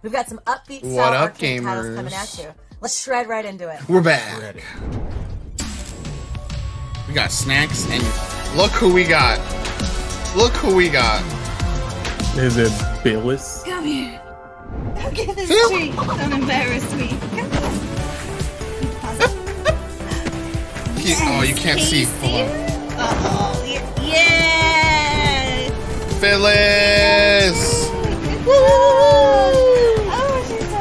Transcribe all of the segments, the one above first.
We've got some upbeat What style up, arcade titles gamers? coming at you. Let's shred right into it. We're back. We got snacks, and look who we got. Look who we got. Is it Billis? Come here. Come get this Phil. treat. Don't embarrass me. Come here. Oh, you can't see. Hold on. Oh, yeah. Phyllis! Oh, she's so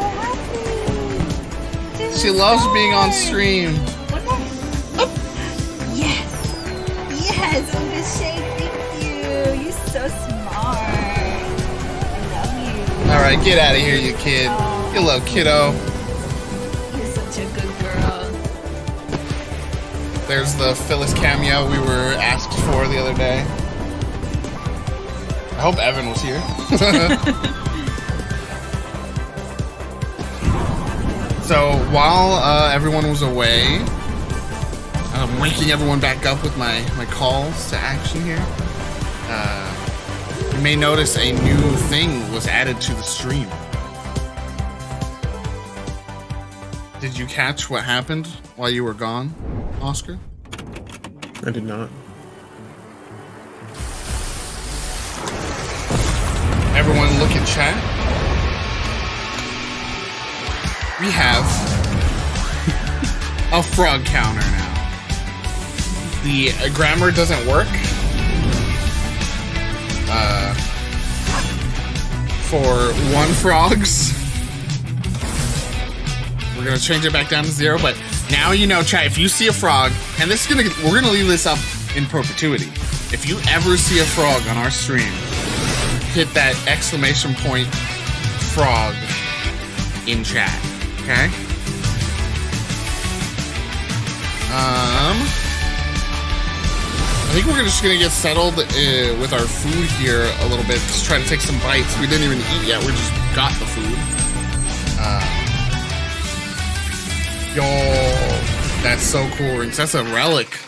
happy. She loves being on stream. One more. Yes. Yes, I'm gonna shake. Thank you. You're so smart. I love you. Alright, get out of here, you kid. You little kiddo. You're such a good girl. There's the Phyllis cameo we were asked for the other day. I hope Evan was here. So while everyone was away, I'm waking everyone back up with my calls to action here. You may notice a new thing was added to the stream. Did you catch what happened while you were gone, Oscar? I did not. Everyone look at chat. We have a frog counter now. The grammar doesn't work. For 1 frogs. We're gonna change it back down to 0, but now you know, chat, if you see a frog, and this is we're gonna leave this up in perpetuity. If you ever see a frog on our stream, hit that exclamation point frog in chat, okay? I think we're just gonna get settled with our food here a little bit. Just try to take some bites. We didn't even eat yet. We just got the food. Yo, that's so cool. Rings. That's a relic.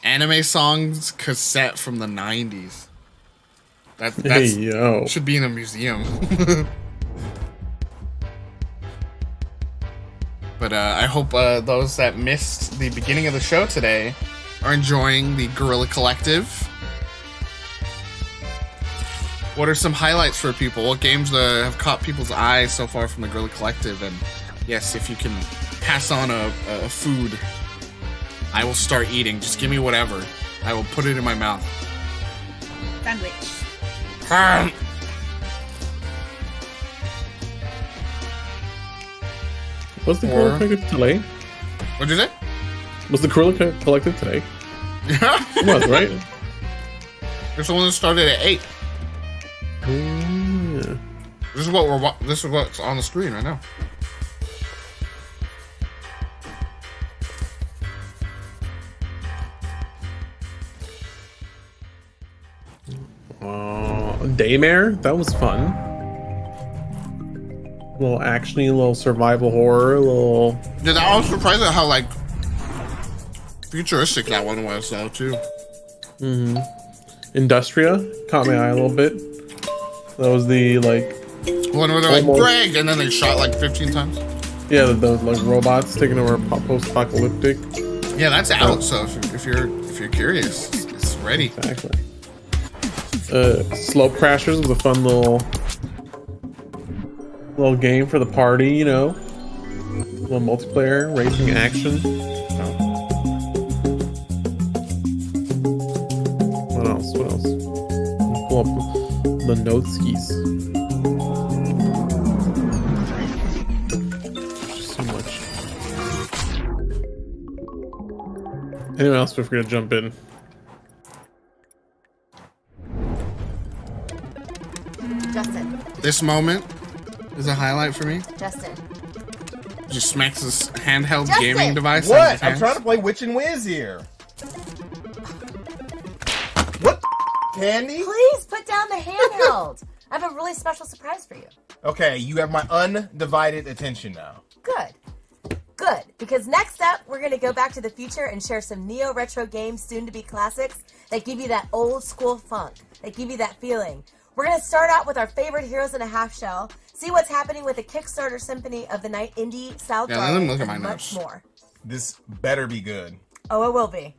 Anime songs cassette from the 90s. That's Hey, yo. should be in a museum. But I hope those that missed the beginning of the show today are enjoying the Guerrilla Collective. What are some highlights for people? What games have caught people's eyes so far from the Guerrilla Collective? And yes, if you can pass on a food, I will start eating. Just give me whatever. I will put it in my mouth. Sandwich. Was the Guerrilla Collective today? What'd you say? Was the Guerrilla Collective today? Yeah. It was, right? This one started at 8. Yeah. This is what's on the screen right now. Daymare? That was fun. A little actiony, a little survival horror, a little... Yeah, I was surprised at how, like, futuristic that one was, though, too. Mm-hmm. Industria caught my eye a little bit. That was the, like... One where they're like, Greg, and then they shot, like, 15 times. Yeah, those, like, robots taking over post-apocalyptic. Yeah, that's out, so if you're curious, it's ready. Exactly. Slope Crashers was a fun little game for the party, you know. A little multiplayer, racing action. What else? What else? Pull up the Notskis. Just so much. Anyone else if we're gonna jump in? Justin. This moment is a highlight for me. Justin. Just smacks this handheld Justin! gaming device. out of his What? I'm hands. trying to play Witch and Whiz here. What? Candy? Please put down the handheld. I have a really special surprise for you. Okay, you have my undivided attention now. Good. Good. Because next up, we're going to go back to the future and share some neo-retro games, soon-to-be classics, that give you that old-school funk, that give you that feeling. We're going to start out with our favorite Heroes in a Half Shell, See what's happening with the Kickstarter Symphony of the Night indie style Yeah, let me look at and my much notes. more. This better be good. Oh, it will be.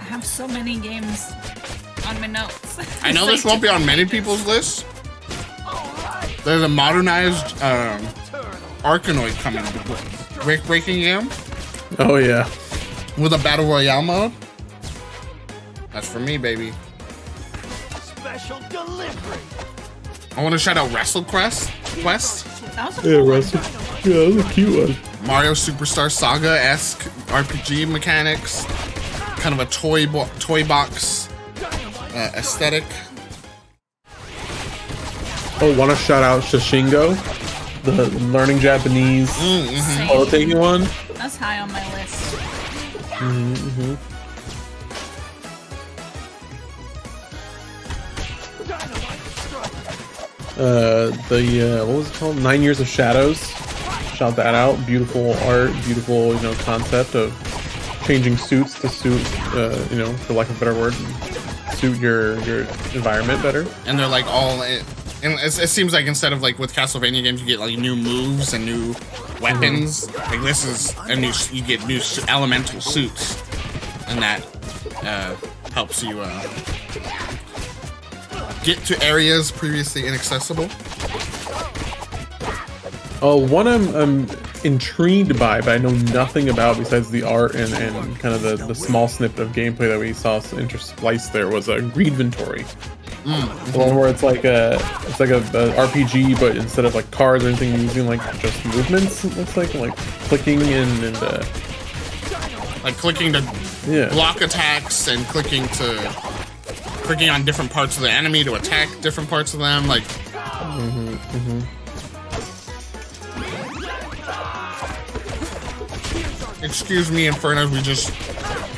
I have so many games on my notes. I know this won't be on many people's lists. There's a modernized Arkanoid coming. Breaking game Oh yeah. with a battle royale mode. That's for me, baby. Special delivery. I want to shout out Quest. That was a Yeah, cool one. Russell. Yeah, that was a cute one. Mario Superstar Saga-esque RPG mechanics. Kind of a toy box aesthetic. Oh, want to shout out Shishingo, the learning Japanese Same. taking one. That's high on my list. What was it called? 9 Years of Shadows. Shout that out. Beautiful art, beautiful concept of changing suits to suit, for lack of a better word, suit your environment better. And they're like all, and it seems like instead of like with Castlevania games, you get like new moves and new weapons. Like this is a new, you get new elemental suits, and that helps you get to areas previously inaccessible. Oh, one I'm intrigued by, but I know nothing about besides the art and kind of the small snippet of gameplay that we saw interspliced there was a Greedventory. The one where it's like a RPG, but instead of like cards or anything, you're using like just movements. It looks like clicking and Like clicking to block attacks and clicking on different parts of the enemy to attack different parts of them. Like. Excuse me, Inferno, we just.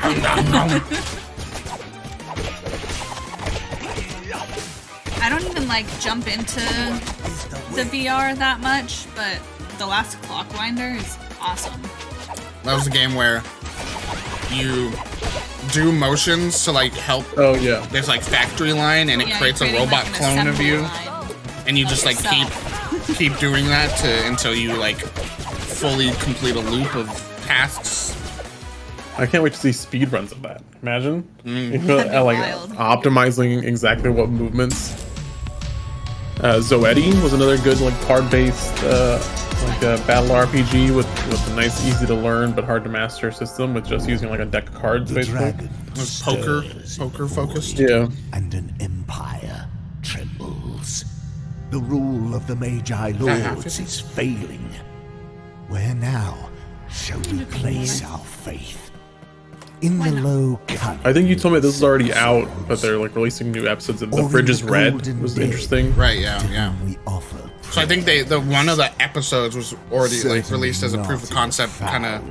I don't even like jump into the VR that much, but the last Clockwinder is awesome. That was a game where you do motions to like help. Oh yeah. There's like factory line, and it Yeah, creates a you're creating, robot like, an clone of assembly you, line and you of just like yourself. keep doing that until you like fully complete a loop of tasks. I can't wait to see speed runs of that. Imagine, That'd be like wild. optimizing exactly what movements. Zoetti was another good like card-based battle RPG with a nice, easy to learn but hard to master system with just using like a deck of cards basically. It was poker focused. Yeah. And an empire trembles. The rule of the Magi Lords is failing. Where now shall we place our faith? In the low country. I think you told me this is already out, but they're like releasing new episodes of The Fridge is Red. It was interesting. Right, yeah. We offer So I think one of the episodes was already like released as a proof of concept kind of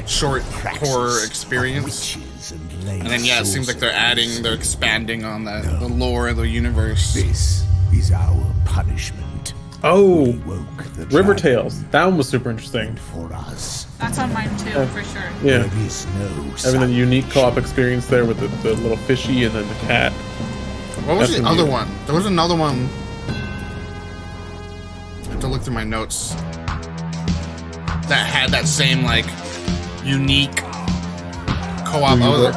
short horror experience. And then it seems like they're expanding on the lore of the universe. This is our punishment. Oh, Woke the River dragon Tales. That one was super interesting. for us. That's on mine too, for sure. Yeah. There is no Having a unique co-op experience there with the little fishy and then the cat. What was the Definitely. other one? There was another one. I have to look through my notes. That had that same like unique co-op. Oh,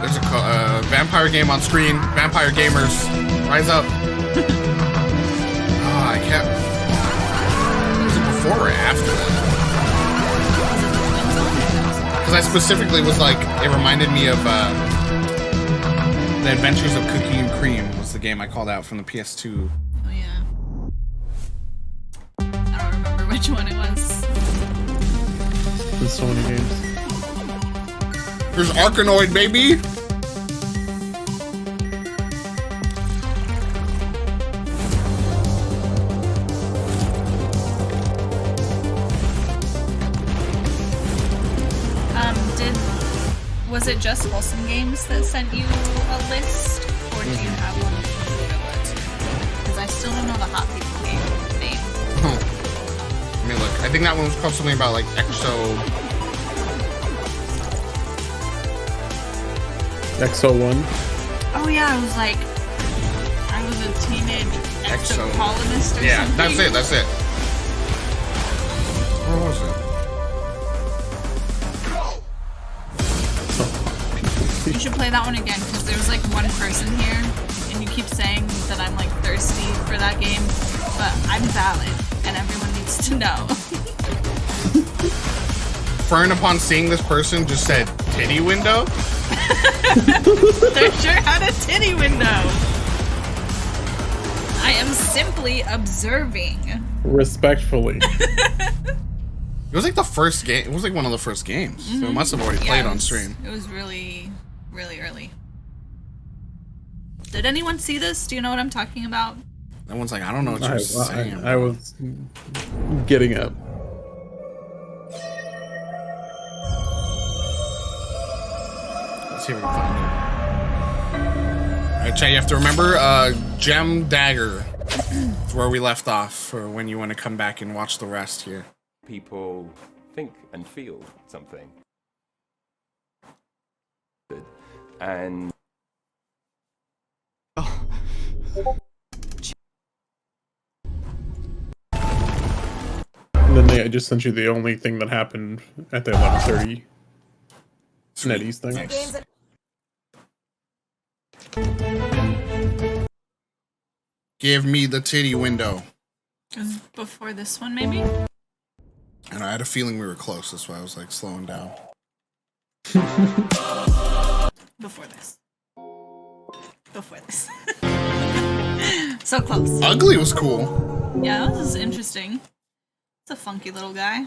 there's a vampire game on screen. Vampire gamers, rise up! Oh, I can't. Was it before or after that? Because I specifically was like, it reminded me of The Adventures of Cookie and Cream was the game I called out from the PS2. Oh yeah. I don't remember which one it was. There's so many games. There's Arkanoid, baby! Was it just Wholesome Games that sent you a list, or do you have one because I still don't know the Hot People game name. Let me look. I think that one was called something about like XO1. Oh yeah, I was a teenage exocolonist or Yeah, something. that's it. Where was it? You should play that one again because there's like one person here, and you keep saying that I'm like thirsty for that game, but I'm valid, and everyone needs to know. Fern, upon seeing this person, just said titty window. They sure had a titty window. I am simply observing. Respectfully. It was like the first game. It was like one of the first games. So it must have already played on stream. It was really, really early. Did anyone see this? Do you know what I'm talking about? That one's like, I don't know what you're saying. I was getting up. Let's see if we can find it. Alright, chat, you have to remember Gem Dagger. It's where we left off for when you want to come back and watch the rest here. People think and feel something. And And then I just sent you the only thing that happened at the 11:30 NetEase thing. Games that Give me the titty window. It was before this one, maybe? And I had a feeling we were close. That's why I was like slowing down. Before this. Before this. So close. Ugly was cool. Yeah, this is interesting. It's a funky little guy.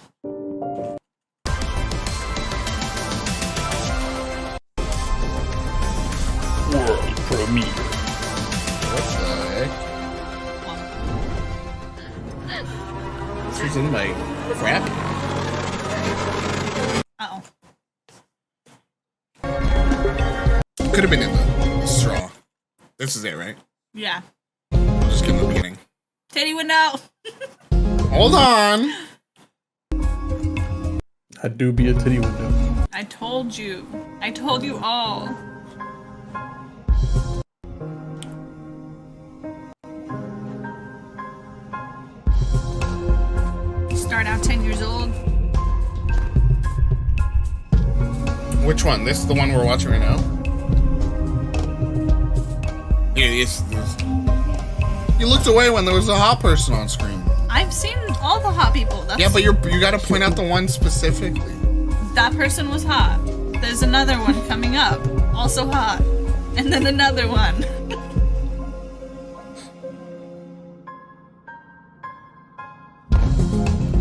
World premiere. What the heck? This was in my crap. Uh-oh. Could have been in the straw. This is it, right? Yeah. I'll just get in the beginning. Titty window! Hold on. I do be a titty window. I told you. I told you all. Start out 10 years old. Which one? This is the one we're watching right now? Yeah, this. You looked away when there was a hot person on screen. I've seen all the hot people. That's Yeah, but you gotta point out the one specifically. that person was hot. There's another one coming up, also hot. And then another one.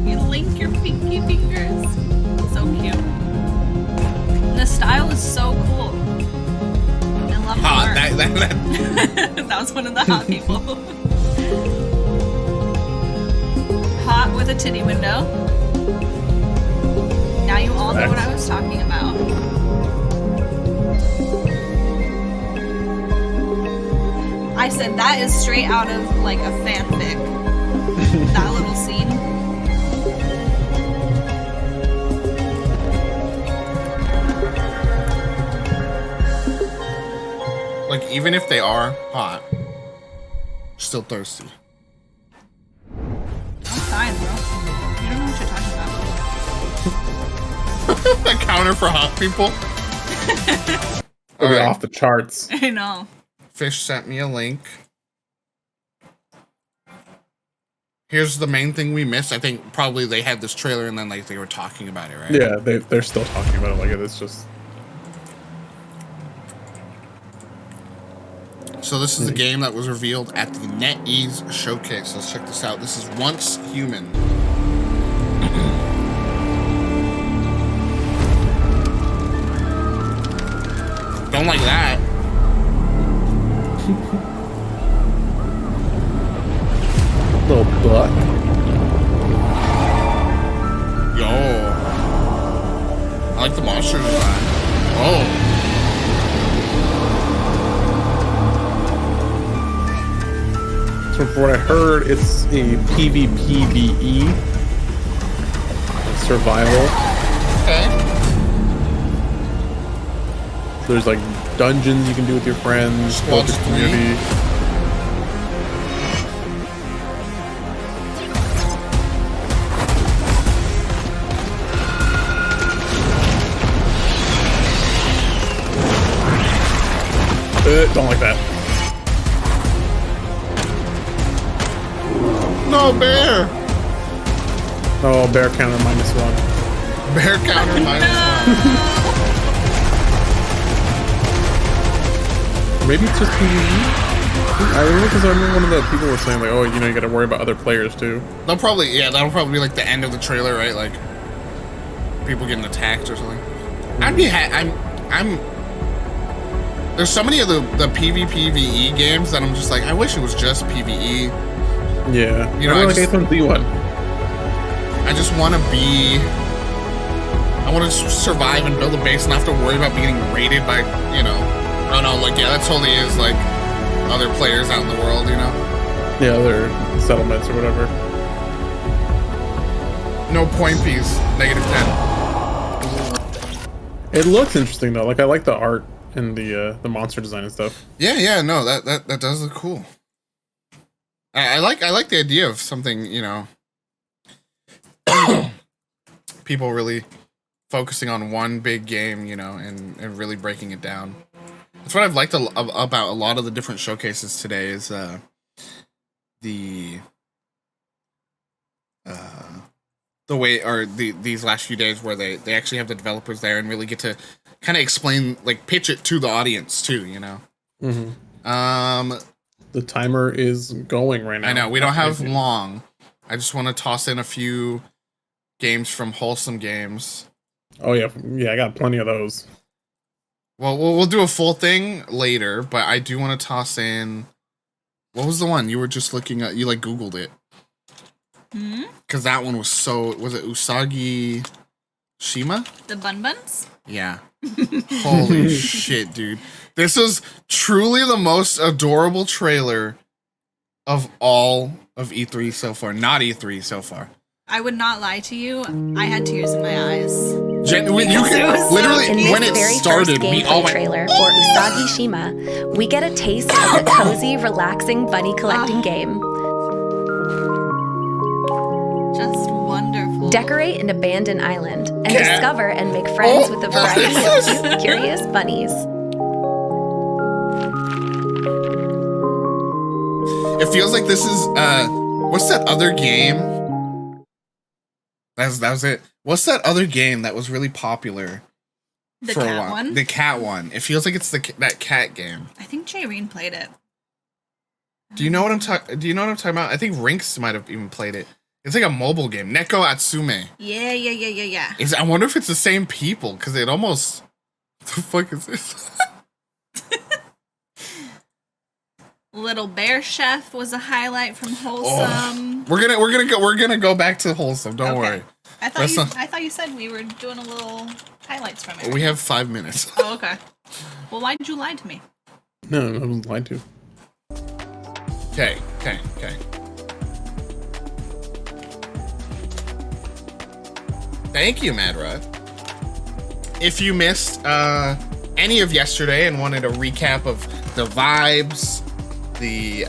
You link your pinky fingers. So cute. The style is so cool. I love the Hot. art. That. That was one of the hot people. Hot with a titty window. Now you all know what I was talking about. I said that is straight out of like a fanfic. That little scene. Like, even if they are hot, still thirsty. I'm fine, bro. You don't know what you're talking about. That counter for hot people. They're Alright. off the charts. I know. Fish sent me a link. Here's the main thing we missed. I think probably they had this trailer and then like they were talking about it, right? Yeah, they're still talking about it like it's just. So this is the game that was revealed at the NetEase showcase. Let's check this out. This is Once Human. Don't like that. Little buck. Yo. I like the monster design. Oh. So from what I heard, it's a PvPvE survival. Okay. There's like dungeons you can do with your friends, Squad focus 3. community. Don't like that. No, bear. Oh, bear counter -1. Bear counter -1. Maybe it's just PvE. I remember because I remember one of the people were saying like, oh, you know, you got to worry about other players too. That'll probably be like the end of the trailer, right? Like people getting attacked or something. I'm. There's so many of the PvPvE games that I'm just like, I wish it was just PvE. Yeah, you know, I like H1Z1. I just want to be. I want to survive and build a base and not have to worry about being raided by, you know. Oh no, like yeah, that totally is like other players out in the world, you know. Yeah, other settlements or whatever. No point piece. -10. It looks interesting though. Like I like the art and the monster design and stuff. Yeah, no, that does look cool. I like the idea of something, you know, people really focusing on one big game, you know, and really breaking it down. That's what I've liked about a lot of the different showcases today is the way, or these last few days where they actually have the developers there and really get to kind of explain, like pitch it to the audience too, you know. The timer is going right now. I know we don't have long. I just want to toss in a few games from Wholesome Games. Oh yeah, I got plenty of those. Well, we'll do a full thing later, but I do want to toss in. What was the one you were just looking at? You like Googled it. Because that one was so. Was it Usagi Shima? The Bun Buns? Yeah. Holy shit, dude. This is truly the most adorable trailer of all of E3 so far. Not E3 so far. I would not lie to you. I had tears in my eyes. You can literally, in this when it very started, first we all gameplay went, trailer for Usagi Shima, we get a taste of the cozy, relaxing bunny collecting game. Just wonderful. Decorate an abandoned island and discover and make friends with a variety of cute, curious bunnies. It feels like this is, what's that other game? That was it. What's that other game that was really popular The for a cat while? one? The cat one. It feels like it's that cat game. I think Jayreen played it. Do you know what I'm talking about? I think Rinks might have even played it. It's like a mobile game. Neko Atsume. Yeah. I wonder if it's the same people, because it almost. What the fuck is this? Little Bear Chef was a highlight from Wholesome. We're gonna go back to Wholesome. Don't worry. I thought you said we were doing a little highlights from it. We have 5 minutes. Oh, okay. Well, why did you lie to me? No, I was lied to. Okay. Thank you, Madrod. If you missed any of yesterday and wanted a recap of the vibes, the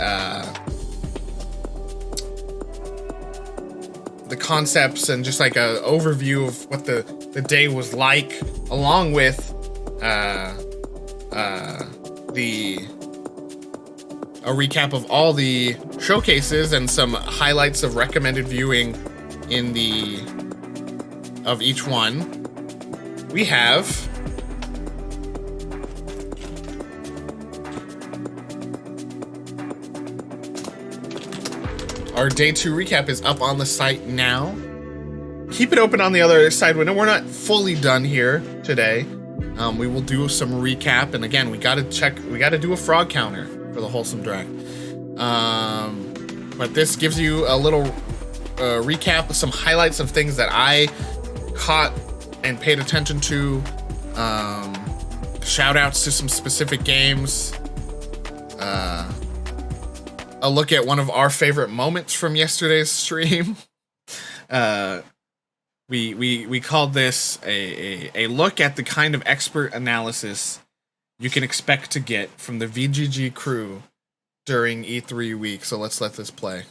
concepts, and just like a overview of what the day was like, along with a recap of all the showcases and some highlights of recommended viewing of each one, we have our day 2 recap is up on the site now. Keep it open on the other side window. We're not fully done here today. We will do some recap, and again, we gotta do a frog counter for the Wholesome Direct. But this gives you a little recap of some highlights of things that I caught and paid attention to. Shout outs to some specific games. A look at one of our favorite moments from yesterday's stream. We called this a look at the kind of expert analysis you can expect to get from the VGG crew during E3 week. So let's let this play.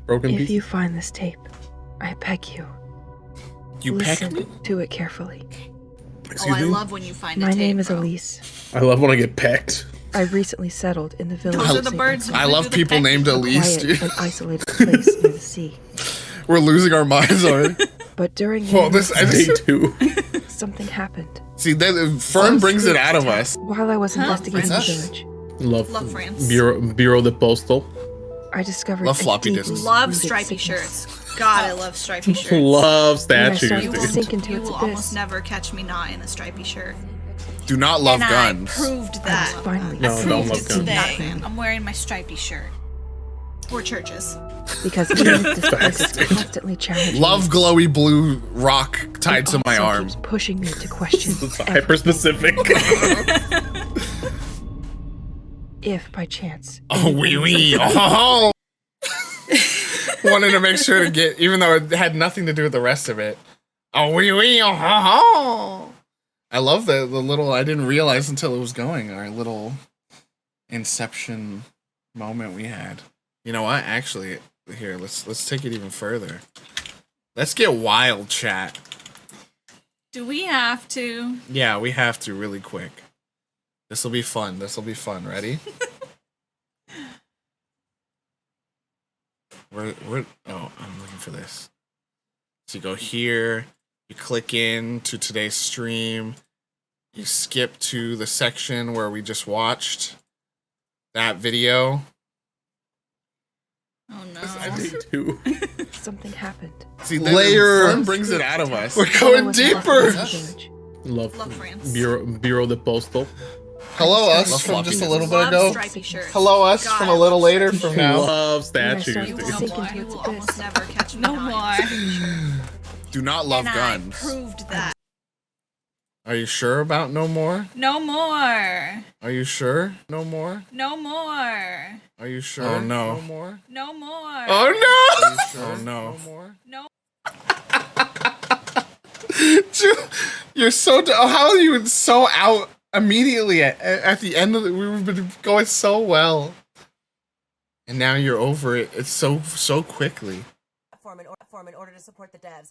If you find this tape, I beg you. You peck me? Listen to it carefully. I love when you find a My tape, name is bro. Elise. I love when I get pecked. I recently settled in the village. Those of are the St. birds. I love people named Elise. Quiet and isolated place near the sea. We're losing our minds already. But during Well, this day 2. something happened. See, that Fern brings it out of us. While I was investigating the village, Love France. Bureau de Postal. I discovered Love a floppy deep disks. Love rooted stripy sickness. shirts. God, I love stripy shirts. Love And I statues, started to dude. sink into You its will abyss. almost never catch me not in a stripy shirt. Do not love and guns. I proved I that. was finally No, don't love guns. Today, I'm wearing my stripy shirt. For churches. because even if this place is constantly challenging Love glowy blue rock tied it to my also arm. keeps pushing me to question It's hyper specific. if by chance. Oh, wee wee. Oh. Wanted to make sure to get, even though it had nothing to do with the rest of it. Oh, wee wee. Oh. I love the little, I didn't realize until it was going, our little inception moment we had. You know what? Actually, here, let's take it even further. Let's get wild, chat. Do we have to? Yeah, we have to really quick. This will be fun. This will be fun. Ready? We're oh, I'm looking for this. So you go here, you click in to today's stream, you skip to the section where we just watched that video. Oh no. Day 2. Something happened. See, Layer. Fern brings it out of us. We're While I going was deeper. investigating the village, Love Love France. Bureau de Postal. Hello, us Love from just a floppy little bit Love ago. stripy shirts. Hello, us God, from I a little love later stripy from shirts. now. Love And I statues, started You to will, dude. sink no more. into You its will abyss. almost never catch me No not in a more. stripy shirt. Do not love and guns. I proved that. Are you sure about no more? No more. Are you sure? No more? No more. Are you sure? Oh no. No more? No more. Oh no! Oh no. No more? No. You're so how are you so out immediately at the end of the we've been going so well. And now you're over it. It's so quickly. Form in order to support the devs.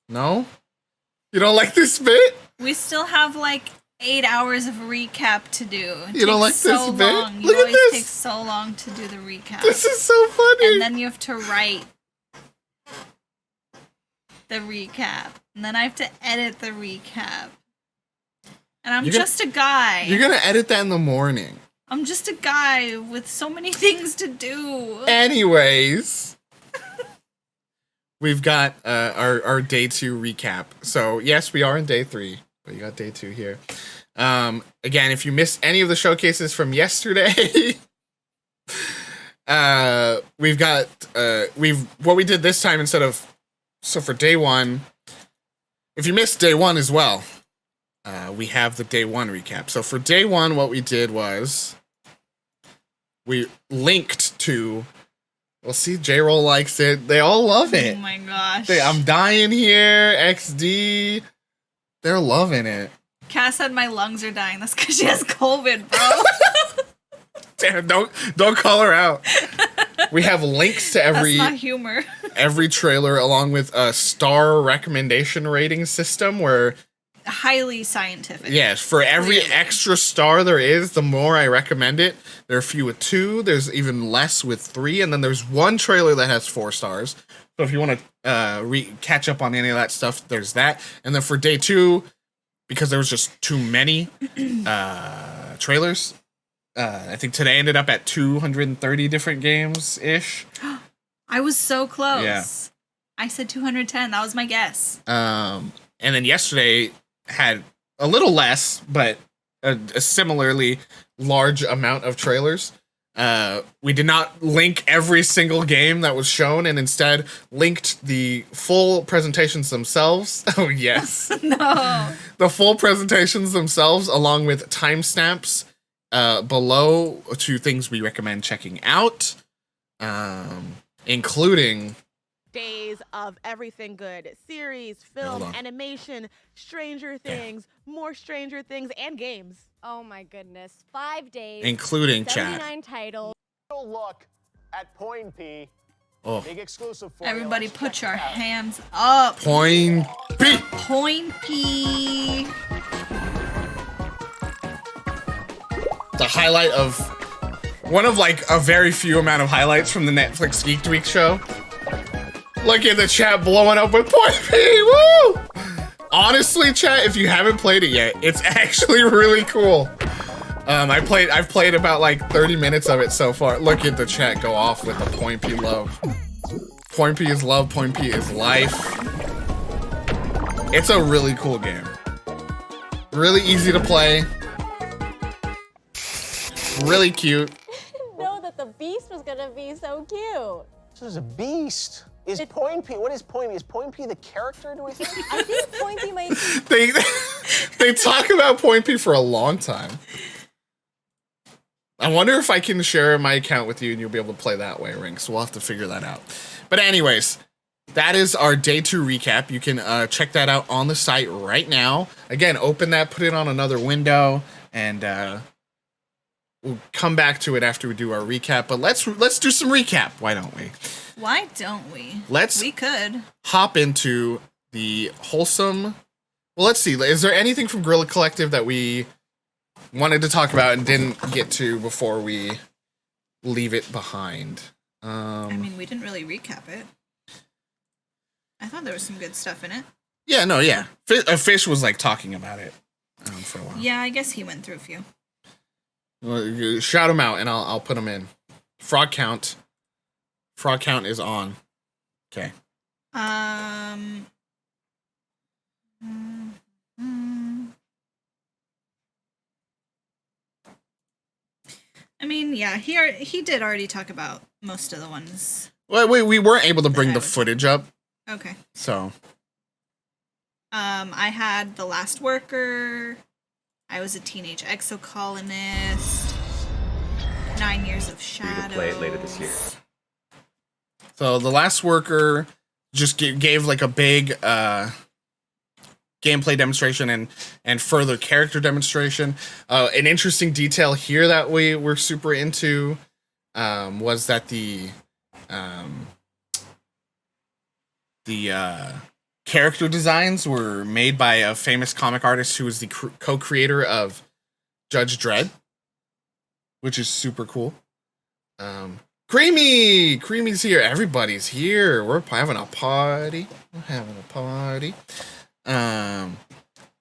No? You don't like this bit? We still have like 8 hours of recap to do. It You don't like takes this so bit? long. Look You at always this. take so long to do the recap. This is so funny. And then you have to write the recap. And then I have to edit the recap. And I'm You're gonna- just a guy. You're gonna edit that in the morning. I'm just a guy with so many things to do. Anyways, we've got our day 2 recap. So yes, we are in day 3, but you got day 2 here. Again, if you missed any of the showcases from yesterday, we've got what we did this time instead of so for day 1. If you missed day 1 as well, we have the day 1 recap. So for day 1, what we did was we linked to. Well, see, J-Roll likes it. They all love it. Oh my gosh. I'm dying here. XD. They're loving it. Cass said my lungs are dying. That's because she has COVID, bro. Damn, don't call her out. We have links to every That's not humor. every trailer along with a star recommendation rating system where Highly scientific. yes, for every extra star there is, the more I recommend it. There are a few with 2, there's even less with 3, and then there's one trailer that has 4 stars. So if you want to catch up on any of that stuff, there's that. And then for day 2, because there was just too many trailers, I think today ended up at 230 different games-ish. I was so close. Yeah. I said 210. That was my guess. And then yesterday had a little less, but a similarly large amount of trailers. We did not link every single game that was shown and instead linked the full presentations themselves. Oh, yes. No. The full presentations themselves along with timestamps below to things we recommend checking out, including days of everything good. Series, film, animation, Stranger Things, more Stranger Things, and games. Oh my goodness. 5 days. Including chat. 79 titles. Look at Point P. Oh. Big exclusive for Everybody put your hands up. Point P. Point P. the highlight of one of like a very few amount of highlights from the Netflix Geek Week show. Look at the chat blowing up with Point P. Woo! Honestly, chat, if you haven't played it yet, it's actually really cool. I've played about like 30 minutes of it so far. Look at the chat go off with the Point P love. Point P is love, Point P is life. It's a really cool game. Really easy to play. Really cute. Know that the beast was gonna be so cute. This is a beast. Is Point P? What is Point P? Is Point P the character? Do we think? I think Point P might. They talk about Point P for a long time. I wonder if I can share my account with you and you'll be able to play that way, Ring. So we'll have to figure that out. But anyways, that is our day 2 recap. You can check that out on the site right now. Again, open that, put it on another window, and we'll come back to it after we do our recap. But let's do some recap. Why don't we? Why don't we? We could hop into the Wholesome. Well, let's see. Is there anything from Guerrilla Collective that we wanted to talk about and didn't get to before we leave it behind? I mean, we didn't really recap it. I thought there was some good stuff in it. Yeah, no, yeah. Fish was like talking about it for a while. Yeah, I guess he went through a few. Well, shout him out and I'll put him in. Frog count. Frog count is on. Okay. I mean, yeah, he did already talk about most of the ones. Well, we weren't able to bring the footage up. Okay. So. I had The Last Worker. I was a teenage exocolonist. 9 Years of Shadows. To play it later this year. So The Last Worker just gave like a big gameplay demonstration and further character demonstration. An interesting detail here that we were super into was that the character designs were made by a famous comic artist who was the co-creator of Judge Dredd, which is super cool. Creamy's here. Everybody's here. We're having a party. But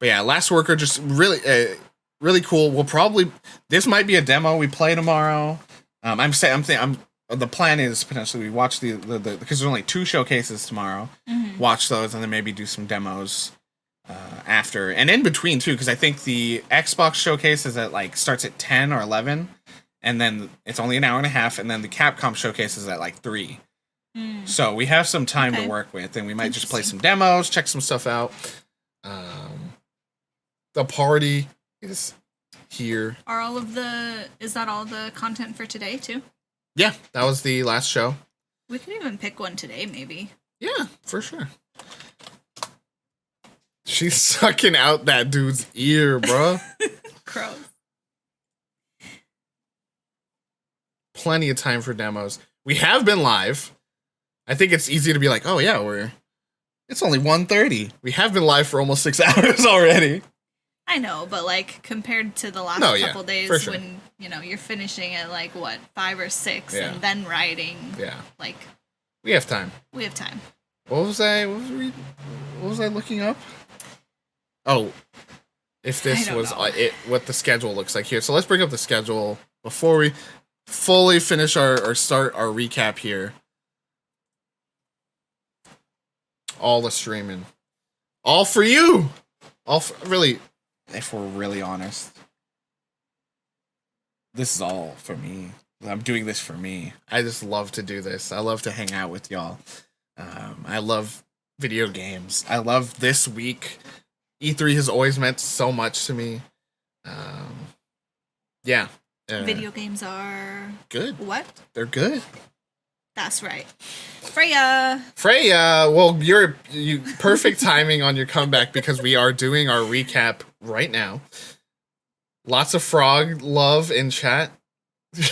yeah, Last Worker just really cool. We'll probably, this might be a demo we play tomorrow. The plan is potentially we watch the because there's only 2 showcases tomorrow. Mm-hmm. Watch those and then maybe do some demos after and in between too, because I think the Xbox showcase is starts at 10 or 11, and then it's only an hour and a half, and then the Capcom showcase is at 3. So we have some time to work with, and we might just play some demos, check some stuff out. The party is here. Is that all the content for today too? Yeah, that was the last show. We could even pick one today, maybe. Yeah, for sure. She's sucking out that dude's ear, bro. Gross. Plenty of time for demos. We have been live. I think it's easy to be like, oh yeah, it's only 1:30. We have been live for almost 6 hours already. I know, but compared to the last couple days sure. when, you're finishing at 5 or 6 Yeah. and then writing. Yeah. We have time. We have time. What was I looking up? Oh, if this was what the schedule looks like here. So let's bring up the schedule before we fully finish or start our recap here. All the streaming. All for you. Really, if we're really honest, this is all for me. I'm doing this for me. I just love to do this. I love to hang out with y'all. I love video games. I love this week. E3 has always meant so much to me. Yeah. Video games are... good. What? They're good. That's right. Freya, well, you perfect timing on your comeback because we are doing our recap right now. Lots of frog love in chat.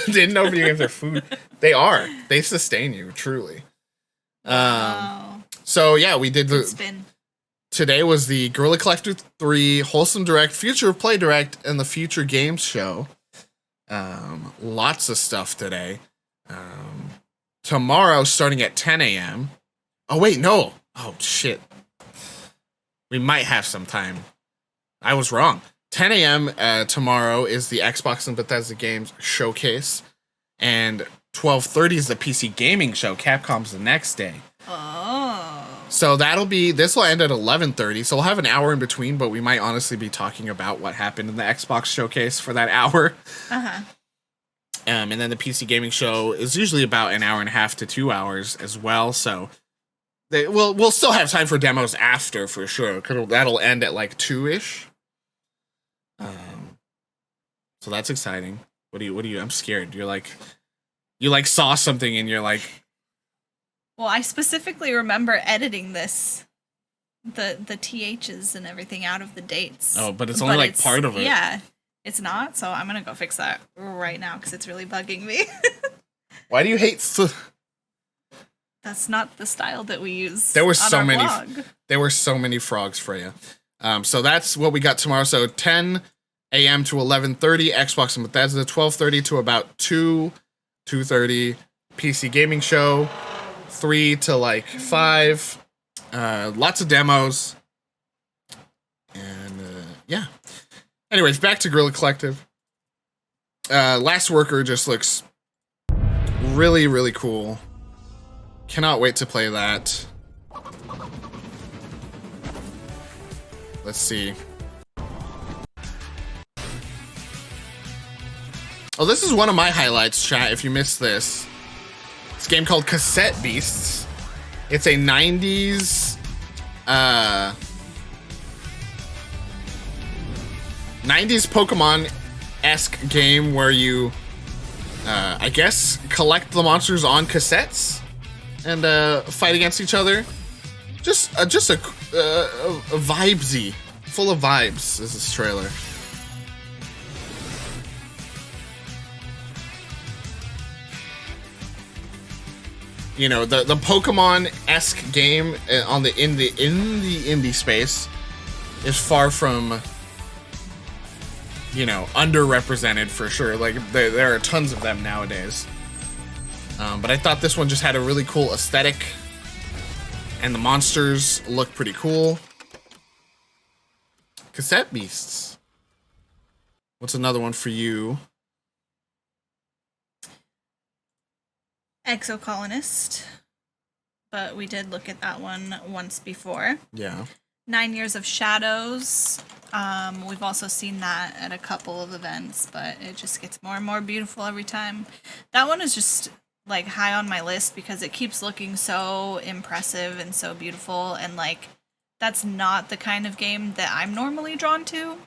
Didn't know video games are food. They are. They sustain you, truly. Wow. So yeah, we did spin. Today was the Guerrilla Collective 3 Wholesome Direct, Future of Play Direct, and the Future Games Show. Lots of stuff today. Tomorrow, starting at 10 a.m. Oh, wait, no. Oh, shit. We might have some time. I was wrong. 10 a.m. Tomorrow is the Xbox and Bethesda Games Showcase. And 12:30 is the PC Gaming Show. Capcom's the next day. Oh. So this will end at 11:30. So we'll have an hour in between, but we might honestly be talking about what happened in the Xbox Showcase for that hour. Uh-huh. And then the PC Gaming Show is usually about an hour and a half to 2 hours as well. So we'll still have time for demos after for sure. Cause that'll end at like 2-ish. So that's exciting. What do you? I'm scared. You saw something and you're like. Well, I specifically remember editing this, the THs and everything out of the dates. Oh, but it's only part of it. Yeah, it's not. So I'm gonna go fix that right now because it's really bugging me. Why do you hate? That's not the style that we use. There were on so our many. blog. There were so many frogs, Freya. So that's what we got tomorrow. So 10 a.m. to 11:30, Xbox and Bethesda. 12:30 to about 2:30, PC Gaming Show. 3 to like 5. Lots of demos. And yeah. Anyways, back to Guerrilla Collective. Last Worker just looks really, really cool. Cannot wait to play that. Let's see. Oh, this is one of my highlights, chat, if you missed this. It's a game called Cassette Beasts. It's a 90s 90s Pokemon-esque game where you I guess collect the monsters on cassettes and fight against each other. Just a vibesy, full of vibes is this trailer. You know, the Pokemon-esque game in the indie space is far from, you know, underrepresented for sure. Like there are tons of them nowadays. But I thought this one just had a really cool aesthetic, and the monsters look pretty cool. Cassette Beasts. What's another one for you? Exocolonist, but we did look at that one once before. Yeah. 9 Years of Shadows. We've also seen that at a couple of events, but it just gets more and more beautiful every time. That one is just like high on my list because it keeps looking so impressive and so beautiful, and like that's not the kind of game that I'm normally drawn to.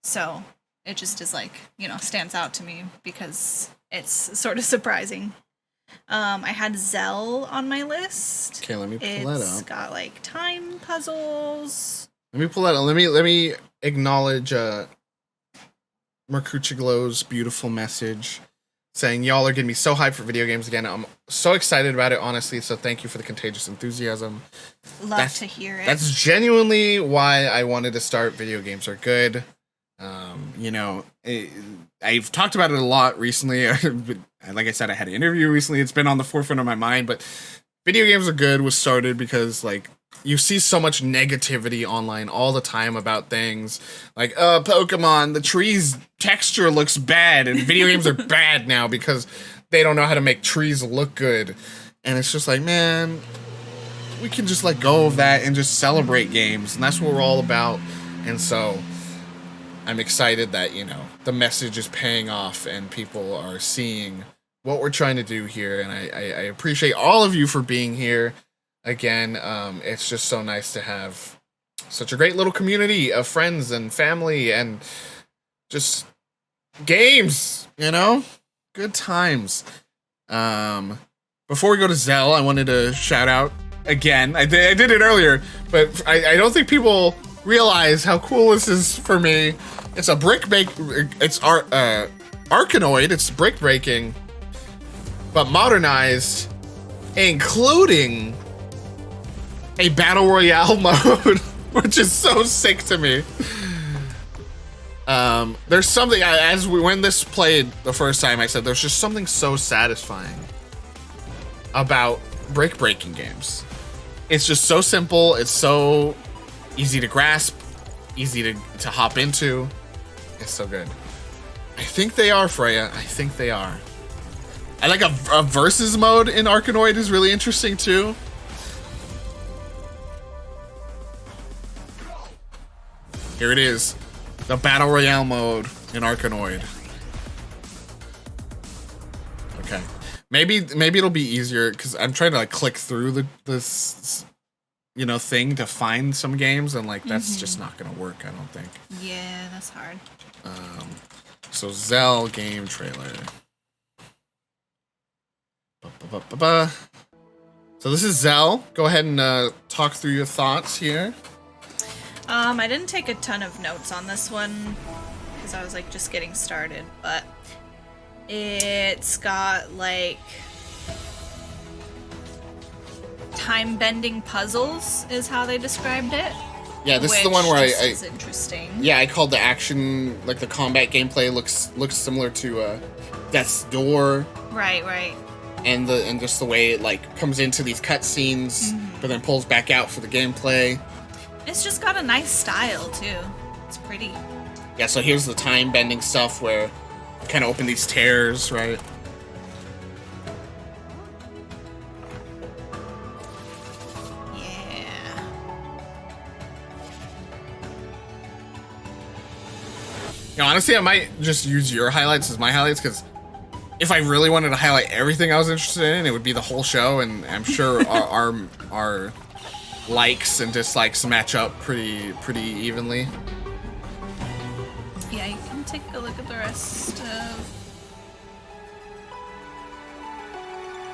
So it just is like, you know, stands out to me because it's sort of surprising. I had Zell on my list. Okay, let me pull that up. It's got like time puzzles. Let me pull that up. Let me acknowledge Mercuchiglo's beautiful message saying, y'all are getting me so hyped for video games again. I'm so excited about it, honestly, so thank you for the contagious enthusiasm. Love to hear it. That's genuinely why I wanted to start. Video games are good. You know, I've talked about it a lot recently. Like I said, I had an interview recently. It's been on the forefront of my mind, but video games are good was started because, like, you see so much negativity online all the time about things like, Pokemon, the tree's texture looks bad, and video games are bad now because they don't know how to make trees look good. And it's just like, man, we can just let go of that and just celebrate games, and that's what we're all about. And so I'm excited that, you know, the message is paying off and people are seeing what we're trying to do here. And I appreciate all of you for being here. Again, it's just so nice to have such a great little community of friends and family and just games, you know? Good times. Before we go to Zell, I wanted to shout out again. I did it earlier, but I don't think people realize how cool this is for me. It's a it's Arkanoid, it's brick breaking, but modernized, including a battle royale mode, which is so sick to me. There's something, when this played the first time, I said there's just something so satisfying about breaking games. It's just so simple. It's so easy to grasp, easy to hop into. It's so good. I think they are, Freya. I think they are. I like a versus mode in Arkanoid is really interesting too. Here it is. The Battle Royale mode in Arkanoid. Okay. Maybe it'll be easier because I'm trying to like click through this thing to find some games, and like that's just not gonna work, I don't think. Yeah, that's hard. So Zell game trailer. So this is Zell. Go ahead and talk through your thoughts here. I didn't take a ton of notes on this one because I was like just getting started, but it's got like time-bending puzzles is how they described it. Yeah, this is the one where is interesting. Yeah, I called the action, like the combat gameplay looks similar to Death's Door. Right. And just the way it like comes into these cutscenes, but then pulls back out for the gameplay. It's just got a nice style too. It's pretty. Yeah, so here's the time bending stuff where you kind of open these tears, right? Yeah. Honestly, I might just use your highlights as my highlights, because if I really wanted to highlight everything I was interested in, it would be the whole show, and I'm sure our likes and dislikes match up pretty evenly. Yeah, you can take a look at the rest of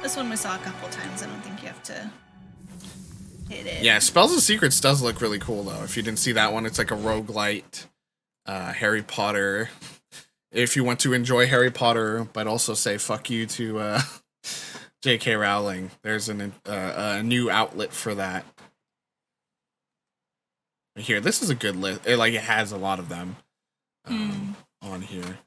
this one. We saw a couple times. I don't think you have to hit it. Yeah, Spells and Secrets does look really cool though. If you didn't see that one, it's like a roguelite Harry Potter. If you want to enjoy Harry Potter, but also say fuck you to J.K. Rowling, there's a new outlet for that. Here, this is a good list. It has a lot of them on here.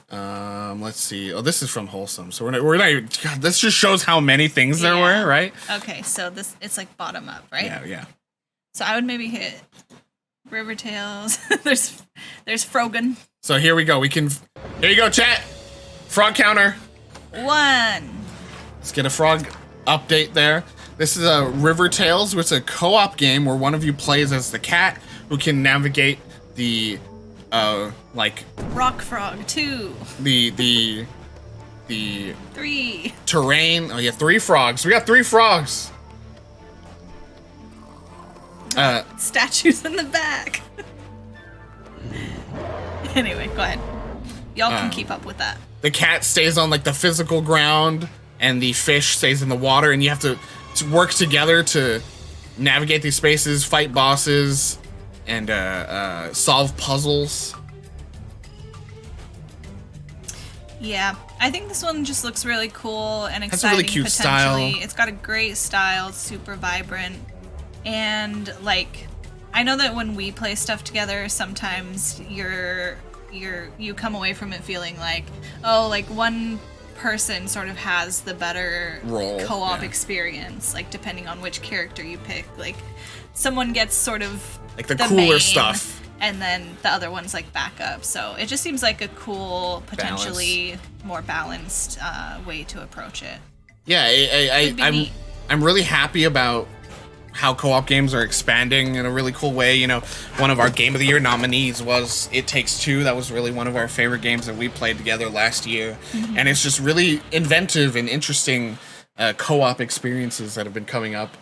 Let's see. Oh, this is from Wholesome. So we're not even. God, this just shows how many things there were, right? Okay, so it's like bottom up, right? Yeah. So I would maybe hit River Tales. there's Frogan. So here we go. Here you go, chat. Frog counter. 1. Let's get a frog update there. This is a River Tales, which is a co-op game where one of you plays as the cat who can navigate the Rock Frog 2. The 3 terrain. Oh yeah, 3 frogs. We got 3 frogs. Statues in the back. Anyway, go ahead. Y'all can keep up with that. The cat stays on like the physical ground, and the fish stays in the water, and you have to work together to navigate these spaces, fight bosses, and solve puzzles. Yeah, I think this one just looks really cool and exciting. Has a really cute potentially. style. It's got a great style, it's super vibrant, and like I know that when we play stuff together, sometimes you come away from it feeling like, oh, like one person sort of has the better role co-op experience, like depending on which character you pick. Like someone gets sort of like the cooler main, stuff, and then the other one's like backup. So it just seems like a cool, potentially more balanced way to approach it. Yeah, I'm really happy about how co-op games are expanding in a really cool way. You know, one of our Game of the Year nominees was It Takes Two. That was really one of our favorite games that we played together last year. And it's just really inventive and interesting co-op experiences that have been coming up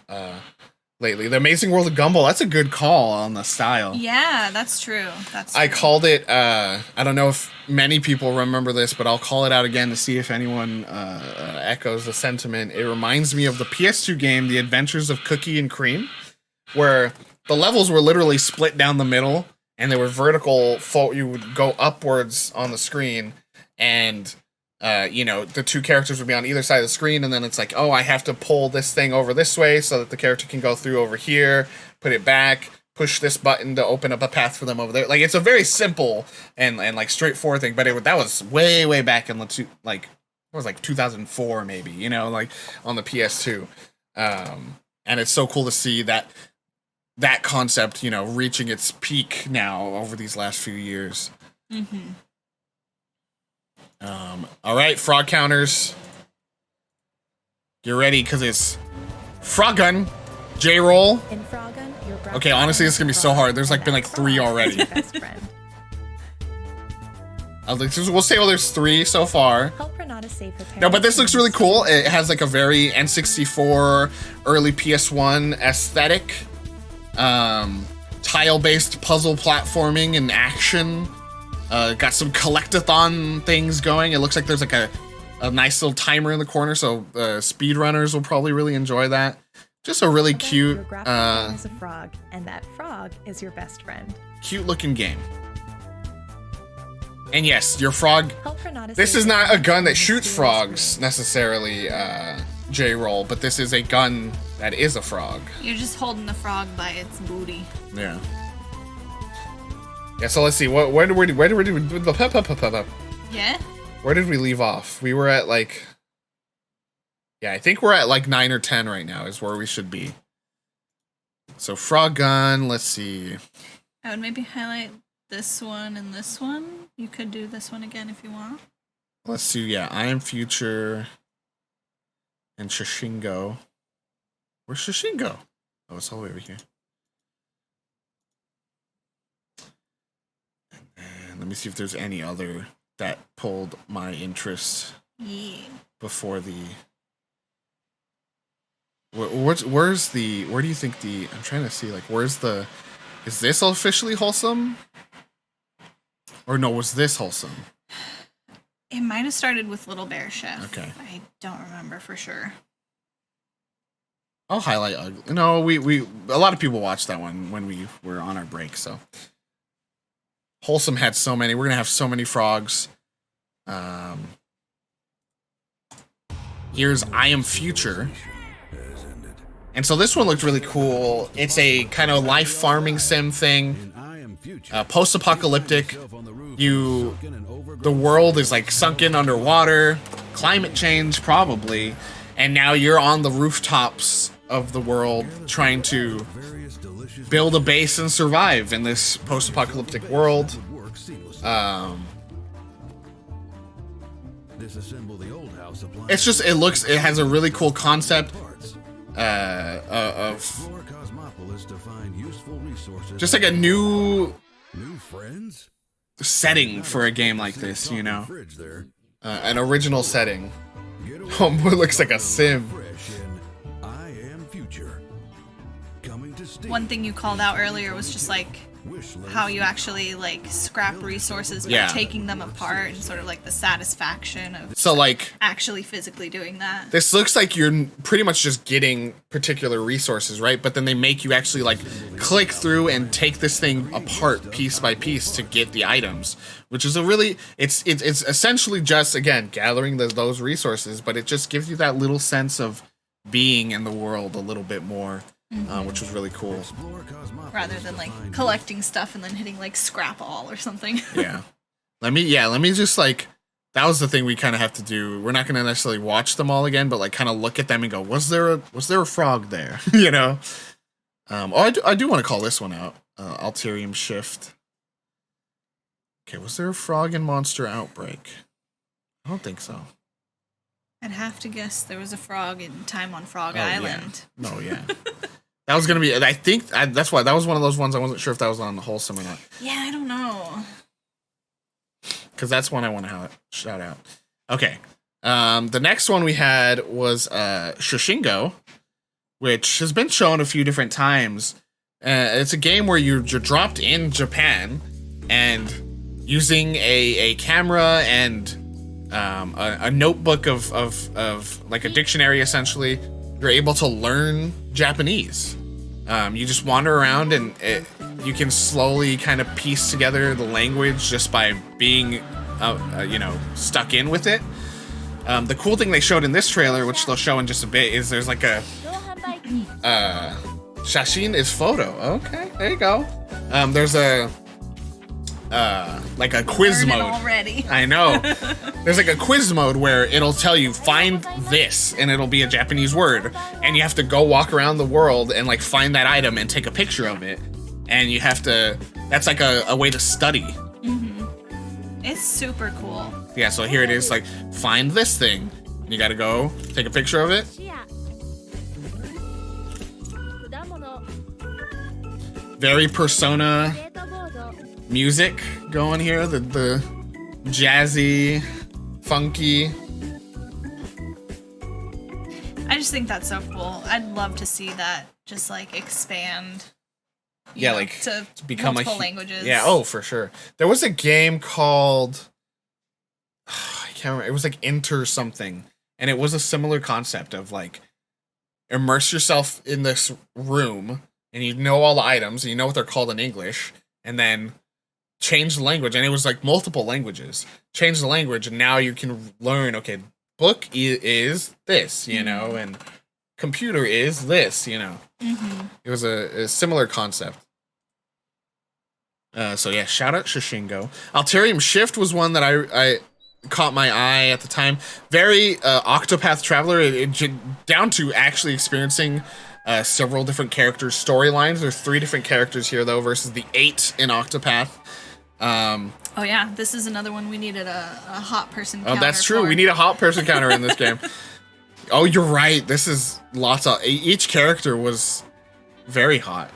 lately. The Amazing World of Gumball, that's a good call on the style. Yeah, that's true. I called it, I don't know if many people remember this, but I'll call it out again to see if anyone echoes the sentiment. It reminds me of the PS2 game, The Adventures of Cookie and Cream, where the levels were literally split down the middle, and they were vertical, you would go upwards on the screen, and the 2 characters would be on either side of the screen, and then it's like, oh, I have to pull this thing over this way so that the character can go through over here, put it back, push this button to open up a path for them over there. Like, it's a very simple and like straightforward thing, but that was way back in it was like 2004 maybe, you know, like on the PS2. And it's so cool to see that concept, you know, reaching its peak now over these last few years. Mm-hmm. All right, frog counters. Get ready, because it's Frog Gun, J-Roll. Okay, honestly, this is going to be so hard. There's been like 3 already. We'll say, well, there's 3 so far. No, but this looks really cool. It has like a very N64, early PS1 aesthetic. Tile-based puzzle platforming and action. Got some collectathon things going. It looks like there's like a nice little timer in the corner, so speedrunners will probably really enjoy that. Just a really cute, is a frog, and that frog is your best friend. Cute looking game. And yes, your frog. This is not a gun that shoots frogs necessarily, J-Roll, but this is a gun that is a frog. You're just holding the frog by its booty. Yeah. Yeah. So let's see. Where did we? Yeah. Where did we leave off? We were at like. Yeah, I think we're at like 9 or 10 right now is where we should be. So frog gun. Let's see. I would maybe highlight this one and this one. You could do this one again if you want. Let's see. Yeah, I Am Future. And Shashingo. Where's Shashingo? Oh, it's all the way over here. And let me see if there's any other that pulled my interest. Yeah. Before the. Where's the? Where do you think the? I'm trying to see. Like, where's the? Is this officially Wholesome? Or no? Was this Wholesome? It might have started with Little Bear Chef. Okay. I don't remember for sure. I'll highlight Ugly. No, we a lot of people watched that one when we were on our break. So Wholesome had so many. We're gonna have so many frogs. Here's I Am Future. And so this one looked really cool. It's a kind of life farming sim thing. Post-apocalyptic. The world is like sunken underwater. Climate change, probably. And now you're on the rooftops of the world trying to build a base and survive in this post-apocalyptic world. It's just, it has a really cool concept of just like a new setting for a game like this, you know, an original setting. Oh, it looks like a sim. One thing you called out earlier was just like how you actually like scrap resources by taking them apart and sort of like the satisfaction of actually physically doing that. This looks like you're pretty much just getting particular resources, right? But then they make you actually like click through and take this thing apart piece by piece to get the items, which is a really, it's essentially just, again, gathering those resources, but it just gives you that little sense of being in the world a little bit more. Which was really cool. Rather than like collecting stuff and then hitting like scrap all or something. Yeah. Let me just like, that was the thing we kind of have to do. We're not going to necessarily watch them all again, but like kind of look at them and go, was there a frog there? You know? I do want to call this one out. Alterium Shift. Okay, was there a frog in Monster Outbreak? I don't think so. I'd have to guess there was a frog in Time on Frog Island. Yeah. No, yeah. That was going to be, I think, that's why, that was one of those ones I wasn't sure if that was on Wholesome or not. Yeah, I don't know. Because that's one I want to shout out. Okay. The next one we had was Shashingo, which has been shown a few different times. It's a game where you're dropped in Japan and using a camera and a notebook of like a dictionary, essentially, you're able to learn Japanese. You just wander around and you can slowly kind of piece together the language just by being, stuck in with it. The cool thing they showed in this trailer, which they'll show in just a bit, is there's like a Shashin is photo. Okay, there you go. There's a like a quiz mode. Already. I know. There's like a quiz mode where it'll tell you find this, and it'll be a Japanese word, and you have to go walk around the world and like find that item and take a picture of it, and you have to. That's like a way to study. Mm-hmm. It's super cool. Yeah. So here it is. Like find this thing. You got to go take a picture of it. Very Persona music going here, the jazzy, funky. I just think that's so cool. I'd love to see that just like expand. Yeah, know, like to become multiple languages. Yeah, oh for sure. There was a game called I can't remember. It was like Enter something, and it was a similar concept of like immerse yourself in this room, and you know all the items, and you know what they're called in English, and then change the language, and it was like multiple languages. Change the language, and now you can learn. Okay, book is this, you know, and computer is this, you know. Mm-hmm. It was a similar concept. So yeah, shout out Shishingo. Alterium Shift was one that I caught my eye at the time. Very Octopath Traveler, down to actually experiencing several different characters' storylines. There's 3 different characters here though versus the 8 in Octopath. Oh yeah, this is another one we needed a hot person counter. Oh, that's true. For. We need a hot person counter in this game. Oh, you're right. This is lots of... Each character was very hot.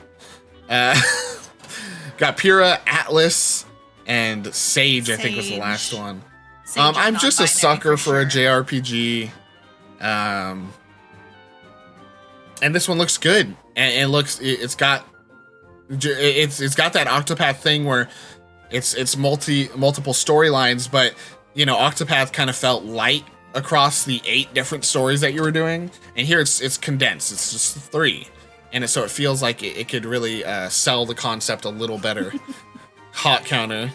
Got Pyrrha, Atlas, and Sage, I think was the last one. I'm just a sucker for a JRPG. And this one looks good. And it's got that Octopath thing where it's multiple storylines, but you know, Octopath kind of felt light across the 8 different stories that you were doing, and here it's condensed. It's just 3, and so it feels like it could really sell the concept a little better. Hot counter.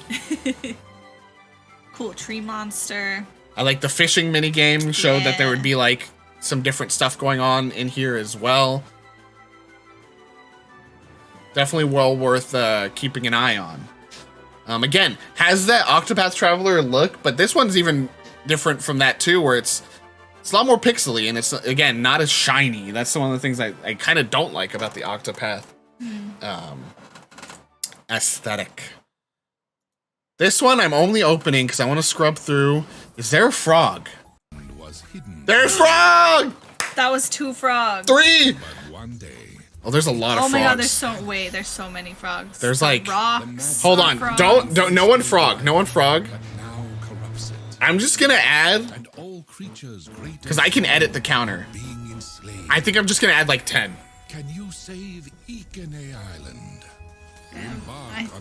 Cool tree monster. I like the fishing mini game. Showed that there would be like some different stuff going on in here as well. Definitely well worth keeping an eye on. Again, has that Octopath Traveler look, but this one's even different from that too, where it's a lot more pixely, and it's again not as shiny. That's one of the things I kind of don't like about the Octopath aesthetic. This one I'm only opening because I want to scrub through. Is there a frog? There's a frog! That was 2 frogs. 3! Oh, there's a lot of frogs. Oh my god, there's so many frogs. There's like rocks. Hold on. Frogs. Don't no one frog. No one frog. I'm just gonna add because I can edit the counter. I think I'm just gonna add like 10. Can you save Ikene Island?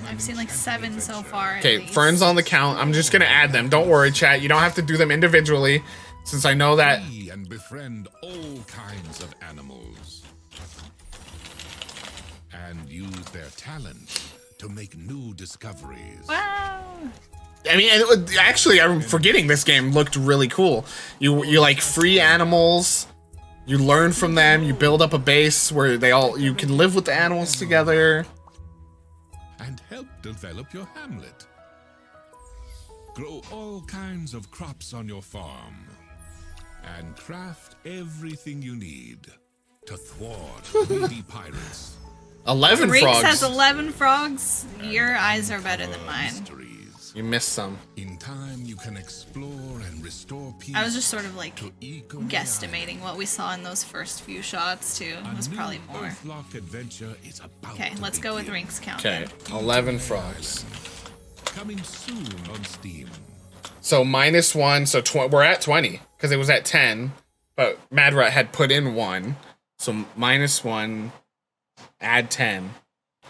I've seen like 7 so far. Okay, Fern's on the count. I'm just gonna add them. Don't worry, chat. You don't have to do them individually, since I know that. And befriend all kinds of animals, and use their talent to make new discoveries. Wow. I mean, actually, I'm forgetting this game looked really cool. You like free animals. You learn from them. You build up a base where you can live with the animals together. And help develop your hamlet. Grow all kinds of crops on your farm. And craft everything you need to thwart greedy pirates. 11 Rinks frogs. has 11 frogs. Your eyes are better than mine. You missed some. In time, you can explore and restore peace. I was just sort of like guesstimating what we saw in those first few shots too. It was probably more. Okay, let's go with Rinks count. Okay, 11 frogs. Coming soon on Steam. So -1, so we're at 20 because it was at 10, but Mad Rat had put in 1, so -1, add 10.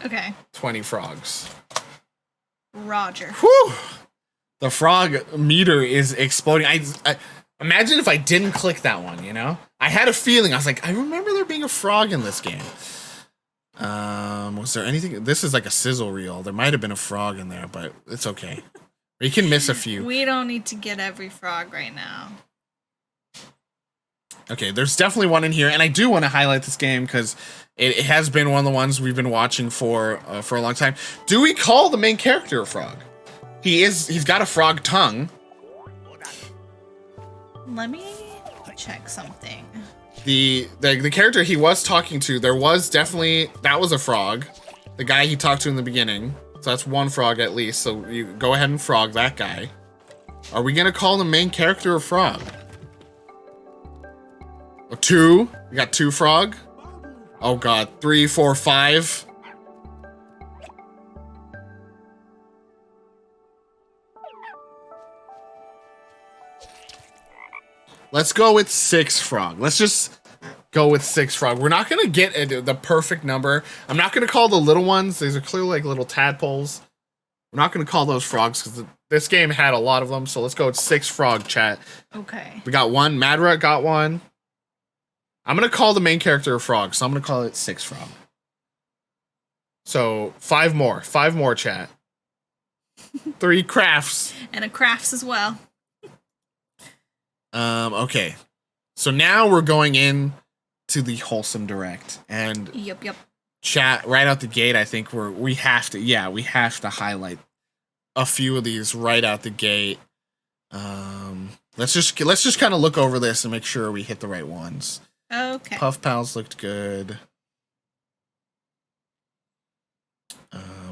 Okay. 20 frogs. Roger. Whew! The frog meter is exploding. I imagine if I didn't click that one, you know? I had a feeling. I was like, I remember there being a frog in this game. Was there anything? This is like a sizzle reel. There might have been a frog in there, but it's okay. You can miss a few. We don't need to get every frog right now. Okay, there's definitely one in here, and I do want to highlight this game because it has been one of the ones we've been watching for a long time. Do we call the main character a frog? He's got a frog tongue. Let me check something. The character he was talking to, that was a frog. The guy he talked to in the beginning. So that's one frog at least. So you go ahead and frog that guy. Are we gonna call the main character a frog? Two? We got 2 frog? Oh god, 3, 4, 5. Let's go with 6 frog. Let's just go with 6 frog. We're not gonna get the perfect number. I'm not gonna call the little ones. These are clearly like little tadpoles. We're not gonna call those frogs because this game had a lot of them. So let's go with 6 frog, chat. Okay. We got 1. Madrat got 1. I'm gonna call the main character a frog, so I'm gonna call it 6 frog. So 5 more. 5 more, chat. 3 crafts. And a crafts as well. Okay. So now we're going in to the Wholesome Direct. And Yep. chat, right out the gate, I think we have to highlight a few of these right out the gate. Let's just kind of look over this and make sure we hit the right ones. Okay. Puff Pals looked good.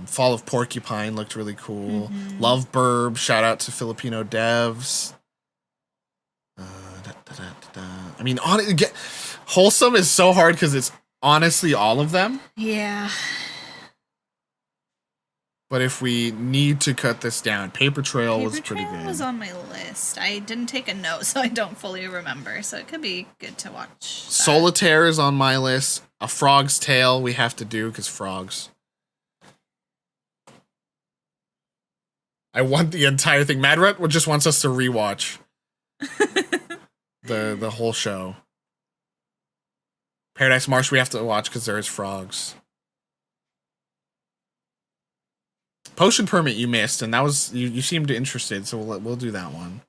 Fall of Porcupine looked really cool. Love Burb, shout out to Filipino devs. I mean, Wholesome is so hard because it's honestly all of them. Yeah. But if we need to cut this down, Paper Trail was pretty good. Was on my list. I didn't take a note, so I don't fully remember. So it could be good to watch. Solitaire is on my list. A Frog's Tale we have to do because frogs. I want the entire thing. Madrat just wants us to rewatch the whole show. Paradise Marsh we have to watch because there is frogs. Potion Permit you missed, and that was you seemed interested, so we'll do that one.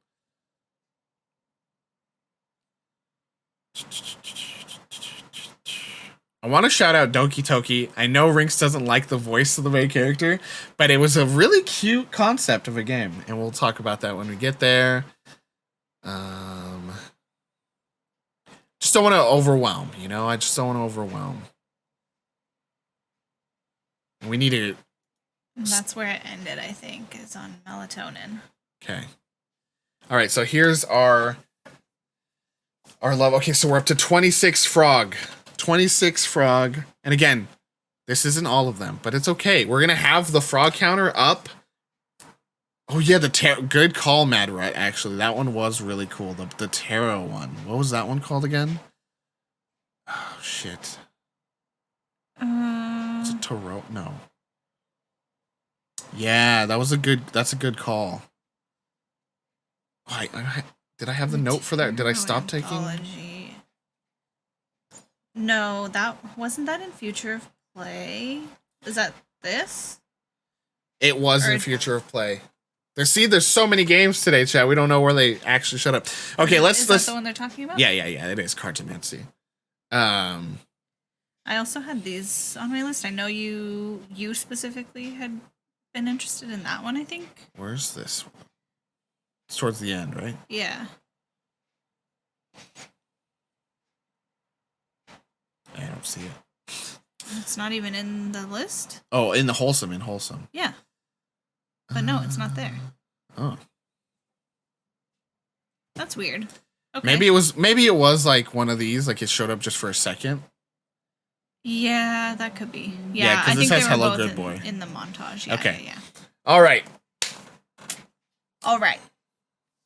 I want to shout out Donkey Toki. I know Rinks doesn't like the voice of the main character, but it was a really cute concept of a game, and we'll talk about that when we get there. Just don't want to overwhelm, you know? I just don't want to overwhelm. We need to... And that's where it ended, I think, is on Melatonin. Okay. All right, so here's our level. Okay, so we're up to 26 frog. 26 frog. And again, this isn't all of them, but it's okay. We're going to have the frog counter up. Oh, yeah, good call, Madrat, actually. That one was really cool. The tarot one. What was that one called again? Oh, shit. Is it tarot? No. Yeah, that's a good call. Did I have the note for that? Did I stop taking? No, wasn't that in Future of Play? Is that this? It was in Future of Play. There's so many games today, chat. We don't know where they actually shut up. Okay, Is that the one they're talking about? Yeah. It is Cartomancy. I also had these on my list. I know you specifically had been interested in that one, I think. Where's this one? It's towards the end, right? Yeah. I don't see it. It's not even in the list? Oh, in Wholesome. Yeah. But no, it's not there. Oh. That's weird. Okay. Maybe it was like one of these, like it showed up just for a second. Yeah, that could be. Yeah, I think says they were Hello both Good Boy in the montage. Yeah, okay. Yeah. All right.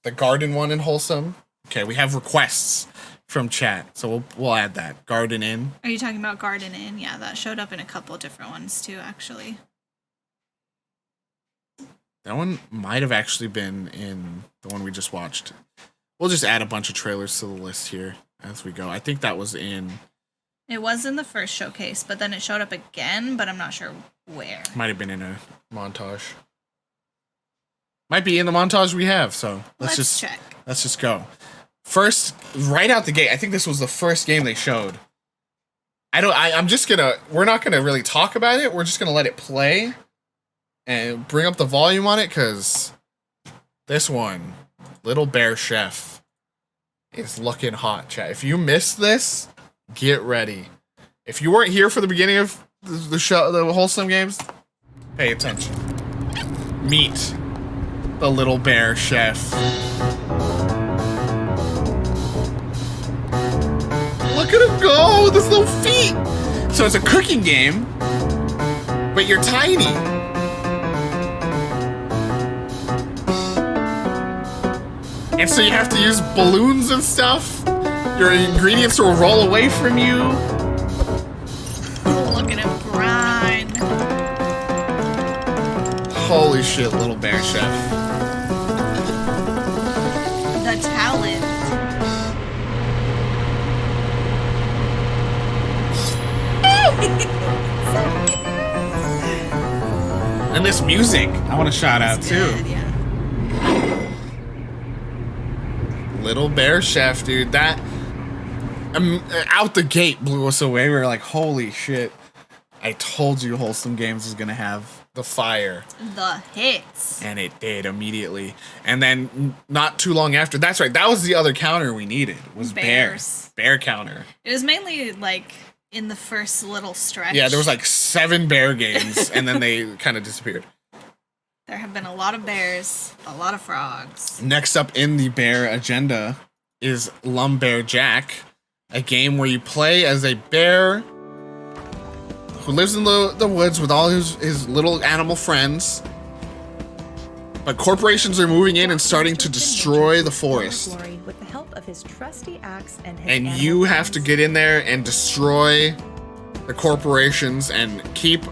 The garden one in Wholesome. Okay, we have requests from chat, so we'll add that. Garden Inn. Are you talking about Garden Inn? Yeah, that showed up in a couple of different ones too, actually. That one might have actually been in the one we just watched. We'll just add a bunch of trailers to the list here as we go. I think that was in... It was in the first showcase, but then it showed up again, but I'm not sure where. Might have been in a montage. Might be in the montage we have, so let's just check. Let's just go. First, right out the gate, I think this was the first game they showed. We're not gonna really talk about it. We're just gonna let it play and bring up the volume on it, because this one, Little Bear Chef, is looking hot, chat. If you missed this, get ready. If you weren't here for the beginning of the show, the Wholesome games, pay attention. Meet the Little Bear Chef. Look at him go with his little feet. So it's a cooking game, but you're tiny. And so you have to use balloons and stuff. Your ingredients will roll away from you. Oh, look at him grind. Holy shit, Little Bear Chef. The talent. And this music, I want to shout out too. Little Bear Chef, dude, that out the gate blew us away. We were like, holy shit. I told you Wholesome Games was going to have the fire. The hits. And it did immediately. And then not too long after, that's right, that was the other counter we needed, was Bears. Bear counter. It was mainly like in the first little stretch. Yeah, there was like 7 bear games, and then they kind of disappeared. There have been a lot of bears, a lot of frogs. Next up in the bear agenda is Lumberjack, a game where you play as a bear who lives in the woods with all his little animal friends. But corporations are moving in and starting to destroy the forest. With the help of his trusty axe and his And you have to get in there and destroy the corporations and keep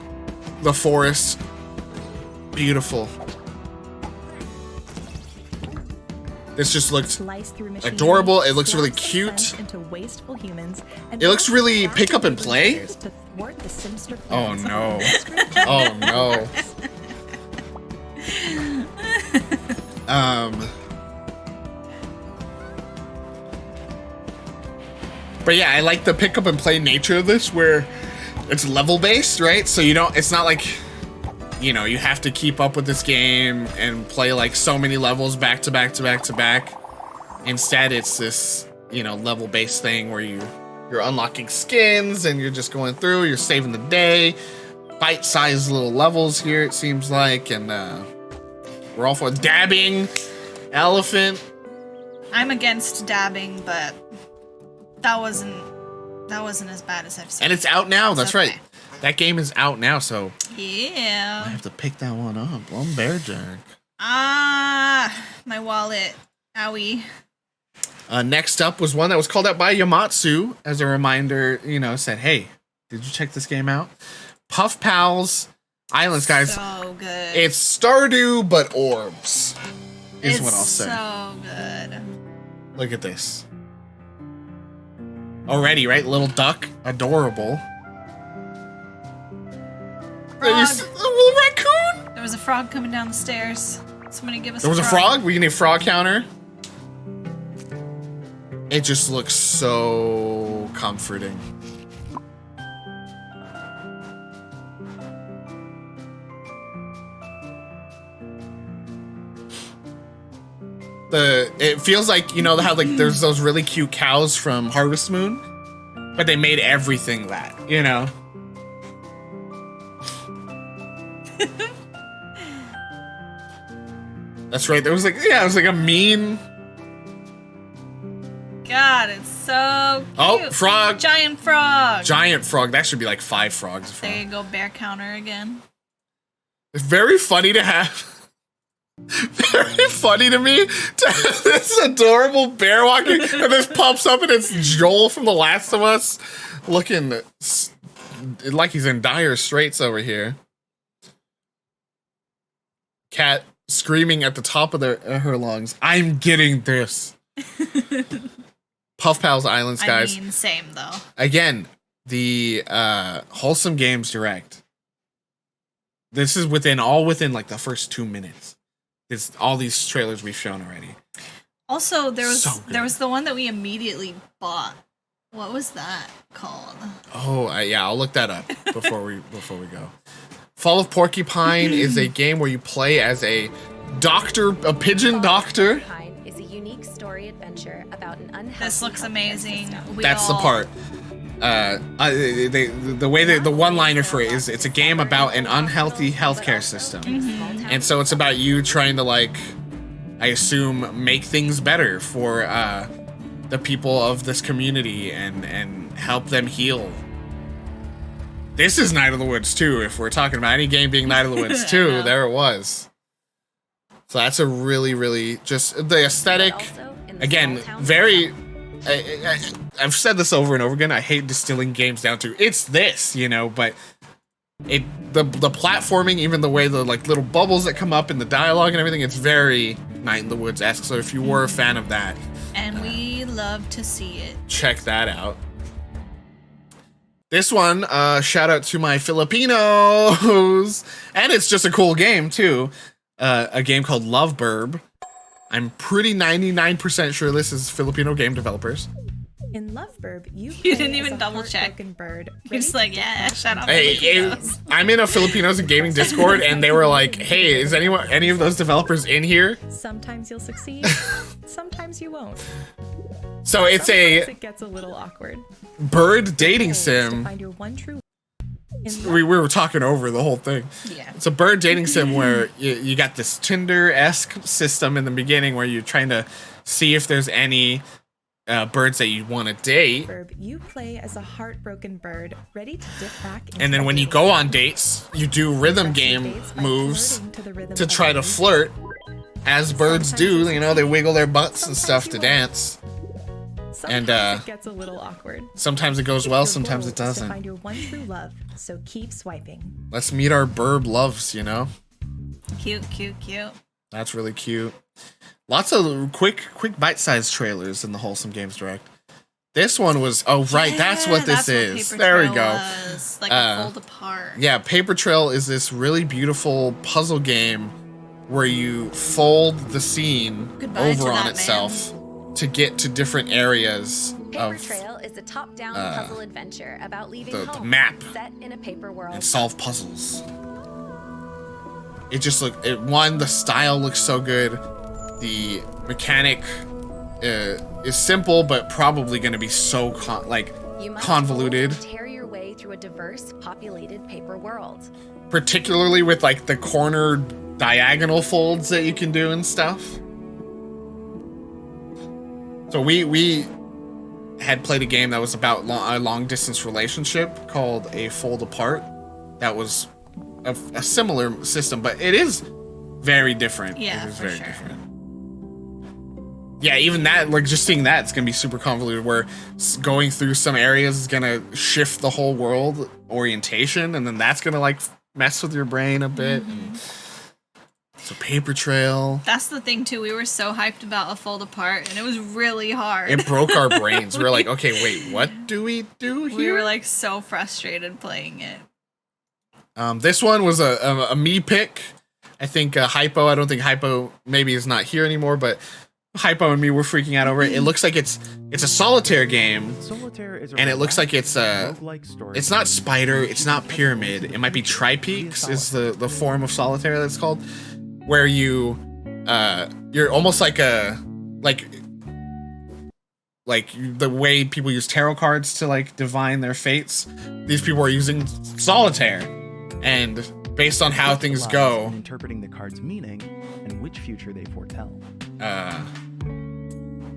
the forest beautiful. This just looks adorable. It looks really cute. Into wasteful humans and it looks really pick up and play. to thwart the sinister Oh plans no. of Oh no. But yeah, I like the pick up and play nature of this, where it's level based, right? So it's not like, you have to keep up with this game and play like so many levels back to back to back to back. Instead, it's this, level based thing where you're unlocking skins and you're just going through, you're saving the day, bite-sized little levels here, it seems like, and we're all for dabbing, elephant. I'm against dabbing, but that wasn't as bad as I've seen. And it's out now, that's right. That game is out now, so yeah. I have to pick that one up. Lumberjack. My wallet. Owie. Next up was one that was called out by Yamatsu as a reminder, said, hey, did you check this game out? Puff Pals Islands, guys. So good. It's Stardew, but orbs, is what I'll say. So good. Look at this. Already, right? Little duck. Adorable. Frog. A little raccoon? There was a frog coming down the stairs. Somebody give us There was a frog? We need a frog counter? It just looks so comforting. It feels like, how like there's those really cute cows from Harvest Moon, but they made everything that, That's right. There was like, it was like a mean. God, it's so cute. Oh, frog. Giant frog. Giant frog. That should be like 5 frogs. There you go, bear counter again. It's very funny to have. Very funny to me to have this adorable bear walking, and this pops up and it's Joel from The Last of Us looking like he's in dire straits over here. Cat screaming at the top of her lungs, I'm getting this. Puff Pals Islands, guys. I mean, same though. Again, the Wholesome Games Direct. This is within like the first 2 minutes. It's all these trailers we've shown already. Also, there was So good. there was the one that we immediately bought. What was that called? Oh, yeah, I'll look that up before we go. Fall of Porcupine is a game where you play as a doctor, a pigeon doctor. Porcupine is a unique story adventure about an unhealthy. This looks amazing. That's the part. The way the one-liner for it is, it's a game about an unhealthy healthcare system, and so it's about you trying to, like, I assume, make things better for the people of this community and help them heal. This is Night of the Woods 2. If we're talking about any game being Night of the Woods 2, there it was. So that's a really, really, just the aesthetic. Again, very. I've said this over and over again. I hate distilling games down to it's this, you know, but the platforming, even the way the like little bubbles that come up in the dialogue and everything, it's very Night in the Woods-esque. So if you were a fan of that, and we love to see it, check that out. This one, shout out to my Filipinos, and it's just a cool game too. A game called Love Burb. I'm pretty 99% sure this is Filipino game developers. In Love Burb, you didn't even double check. Bird, you're just like, yeah, shut up. I'm in a Filipinos in gaming Discord, and they were like, "Hey, is any of those developers in here?" Sometimes you'll succeed, sometimes you won't. So it's it gets a little awkward. Bird dating sim. Find your one true. We were talking over the whole thing. Yeah. It's a bird dating sim where you got this Tinder-esque system in the beginning where you're trying to see if there's any birds that you want to date. You play as a heartbroken bird, ready to dip back. And then when you go on dates, you do rhythm game moves to try to flirt, as birds do. You know, they wiggle their butts and stuff to dance. And it gets a little awkward. Sometimes it goes well, sometimes it doesn't. To find your one true love, so keep swiping. Let's meet our burb loves, you know? Cute. That's really cute. Lots of quick bite-sized trailers in the Wholesome Games Direct. This one was, that's what this is. There we go. Was. Like a fold apart. Yeah, Paper Trail is this really beautiful puzzle game where you fold the scene over on itself to get to different areas Paper Trail is a top-down puzzle adventure about leaving home, the map set in a paper world, and solve puzzles. It just the style looks so good. The mechanic is simple, but probably going to be so convoluted. Tear your way through a diverse, populated paper world. Particularly with like the corner diagonal folds that you can do and stuff. So we had played a game that was about a long distance relationship called A Fold Apart. That was a similar system, but it is very different. Yeah, it is for very sure. different. Yeah, even that, like just seeing that, it's gonna be super convoluted. Where going through some areas is gonna shift the whole world orientation, and then that's gonna like mess with your brain a bit. So Paper Trail. That's the thing too. We were so hyped about A Fold Apart, and it was really hard. It broke our brains. We were like, okay, wait, what do we do here? We were like so frustrated playing it. This one was a me pick. I think Hypo. I don't think Hypo maybe is not here anymore, but Hypo and me were freaking out over it. It looks like it's a solitaire game, and it looks like it's not Spider, it's not Pyramid. It might be Tri-Peaks is the form of solitaire that's called, where you're almost like the way people use tarot cards to like divine their fates. These people are using solitaire, and based on how things go, interpreting the card's meaning and which future they foretell.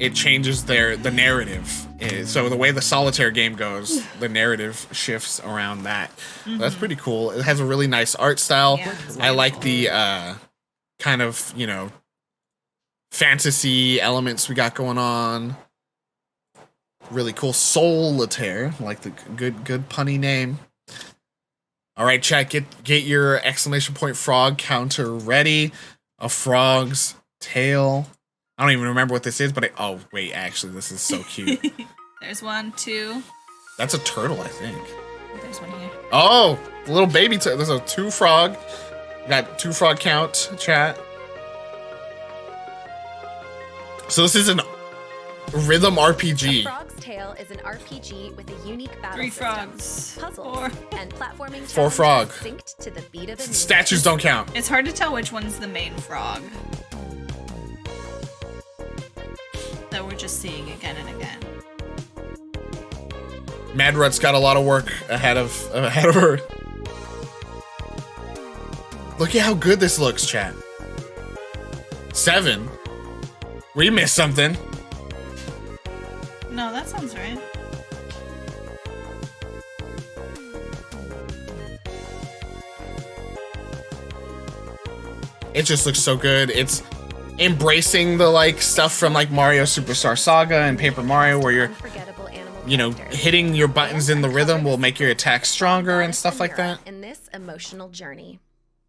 It changes the narrative. So the way the solitaire game goes, the narrative shifts around that. That's pretty cool. It has a really nice art style. Yeah, I like the kind of, fantasy elements we got going on. Really cool. Solitaire, like the good punny name. All right, chat, get your exclamation point frog counter ready. A frog's tail. I don't even remember what this is, but oh wait, actually, this is so cute. There's 1, 2. That's a turtle, I think. There's one here. Oh, the little baby there's a 2 frog. Got 2 frog count, chat. So this is an rhythm A RPG. Frog's Tale is an RPG with a unique battle 3 system, frogs. puzzles, and platforming 4 challenges frog. synced to the beat of the music. Statues don't count. It's hard to tell which one's the main frog that we're just seeing again and again. Mad Rut's got a lot of work ahead of her. Look at how good this looks, chat. 7. We missed something. No, that sounds right. It just looks so good. It's embracing the like stuff from like Mario Superstar Saga and Paper Mario, where you're, you know, hitting your buttons in the rhythm will make your attack stronger and stuff like that. In this emotional journey.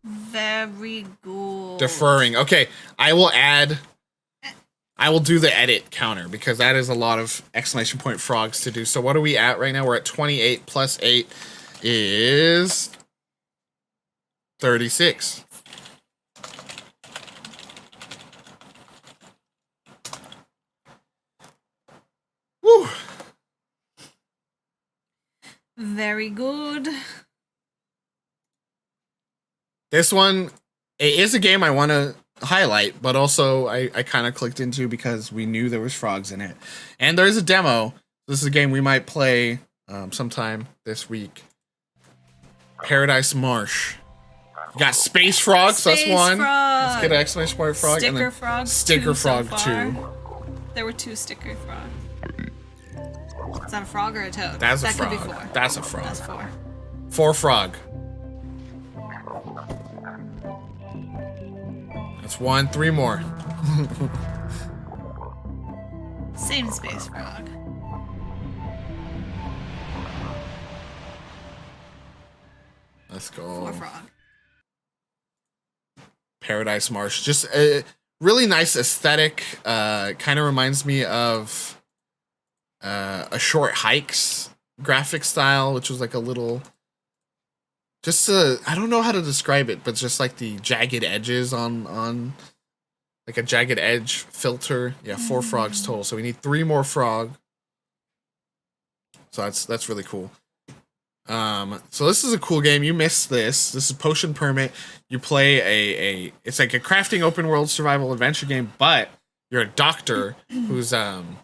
Very good. Deferring. Okay, I will do the edit counter because that is a lot of exclamation point frogs to do. So what are we at right now? We're at 28 plus 8 is 36. Woo. Very good. This one, it is a game I want to highlight, but also I kind of clicked into because we knew there was frogs in it. And there's a demo. This is a game we might play sometime this week. Paradise Marsh. You got Space Frog, so that's one. Frog. Let's get an exclamation point frog. Sticker and then Frog. Sticker 2 so Frog far. 2. There were 2 sticker frogs. Is that a frog or a toad? That's a that frog. Could be 4. That's a frog. That's 4. 4 frog. That's 1. 3 more. Same space frog. Let's go. 4 frog. Paradise Marsh. Just a really nice aesthetic. Kind of reminds me of a Short Hikes graphic style, which was like a little... Just I don't know how to describe it, but just like the jagged edges on like a jagged edge filter. Yeah, 4 frogs total. So we need 3 more frog. So that's really cool. So this is a cool game. You missed this. This is Potion Permit. You play it's like a crafting open world survival adventure game, but you're a doctor who's going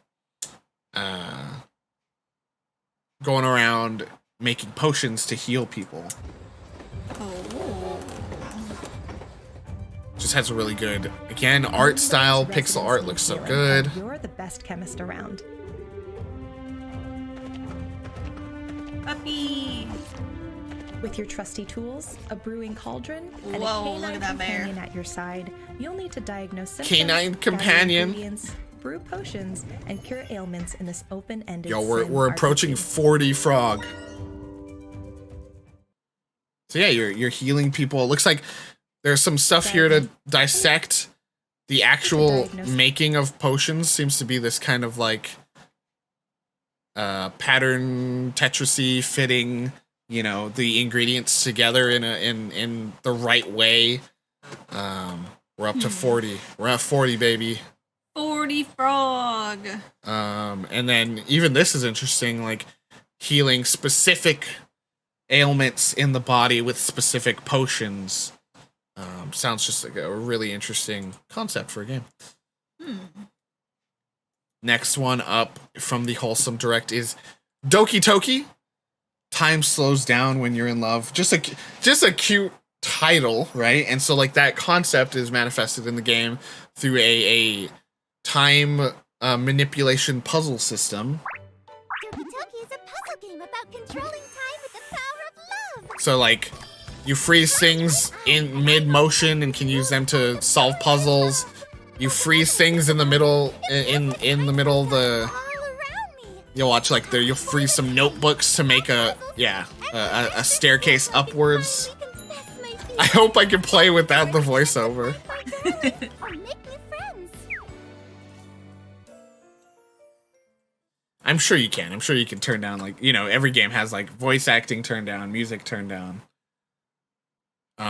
around making potions to heal people. Oh. Just has a really good, again, art style. Pixel art looks so good. You're the best chemist around. Puppy. With your trusty tools, a brewing cauldron, and Whoa, a canine look at that bear. companion at your side, you'll need to diagnose symptoms, Canine gather companion. ingredients, brew potions, and cure ailments in this open-ended. Yo, we're sim approaching RPG. 40 frog. So yeah, you're healing people. It looks like there's some stuff here to dissect. The actual making of potions seems to be this kind of like pattern Tetris-y fitting, you know, the ingredients together in the right way. We're up to 40. We're at 40, baby. 40 frog. And then even this is interesting, like healing specific ailments in the body with specific potions. Sounds just like a really interesting concept for a game. Next one up from the Wholesome Direct is Doki Toki. Time slows down when you're in love. Just a cute title, right? And so like that concept is manifested in the game through a time manipulation puzzle system. Doki Toki is a puzzle game about controlling time with the power of love. So like you freeze things in mid motion and can use them to solve puzzles. You freeze things in the middle in the middle of the. You'll watch like there. You'll freeze some notebooks to make a staircase upwards. I hope I can play without the voiceover. I'm sure you can. I'm sure you can turn down, like, you know, every game has like voice acting turned down, music turned down.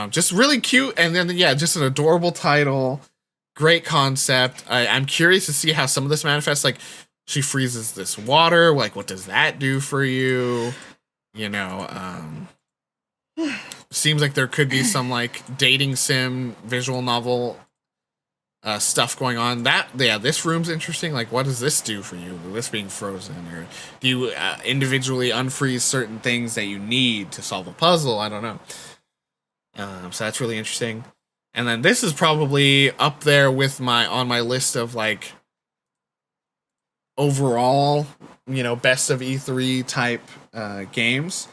Just really cute, and then yeah, just an adorable title. great concept. I'm curious to see how some of this manifests. Like, she freezes this water. Like, what does that do for you? You know, seems like there could be some like dating sim, visual novel stuff going on. This room's interesting. Like, what does this do for you? This being frozen, or do you individually unfreeze certain things that you need to solve a puzzle? I don't know. So that's really interesting. And then this is probably up there with on my list of like overall, you know, best of E3 type games.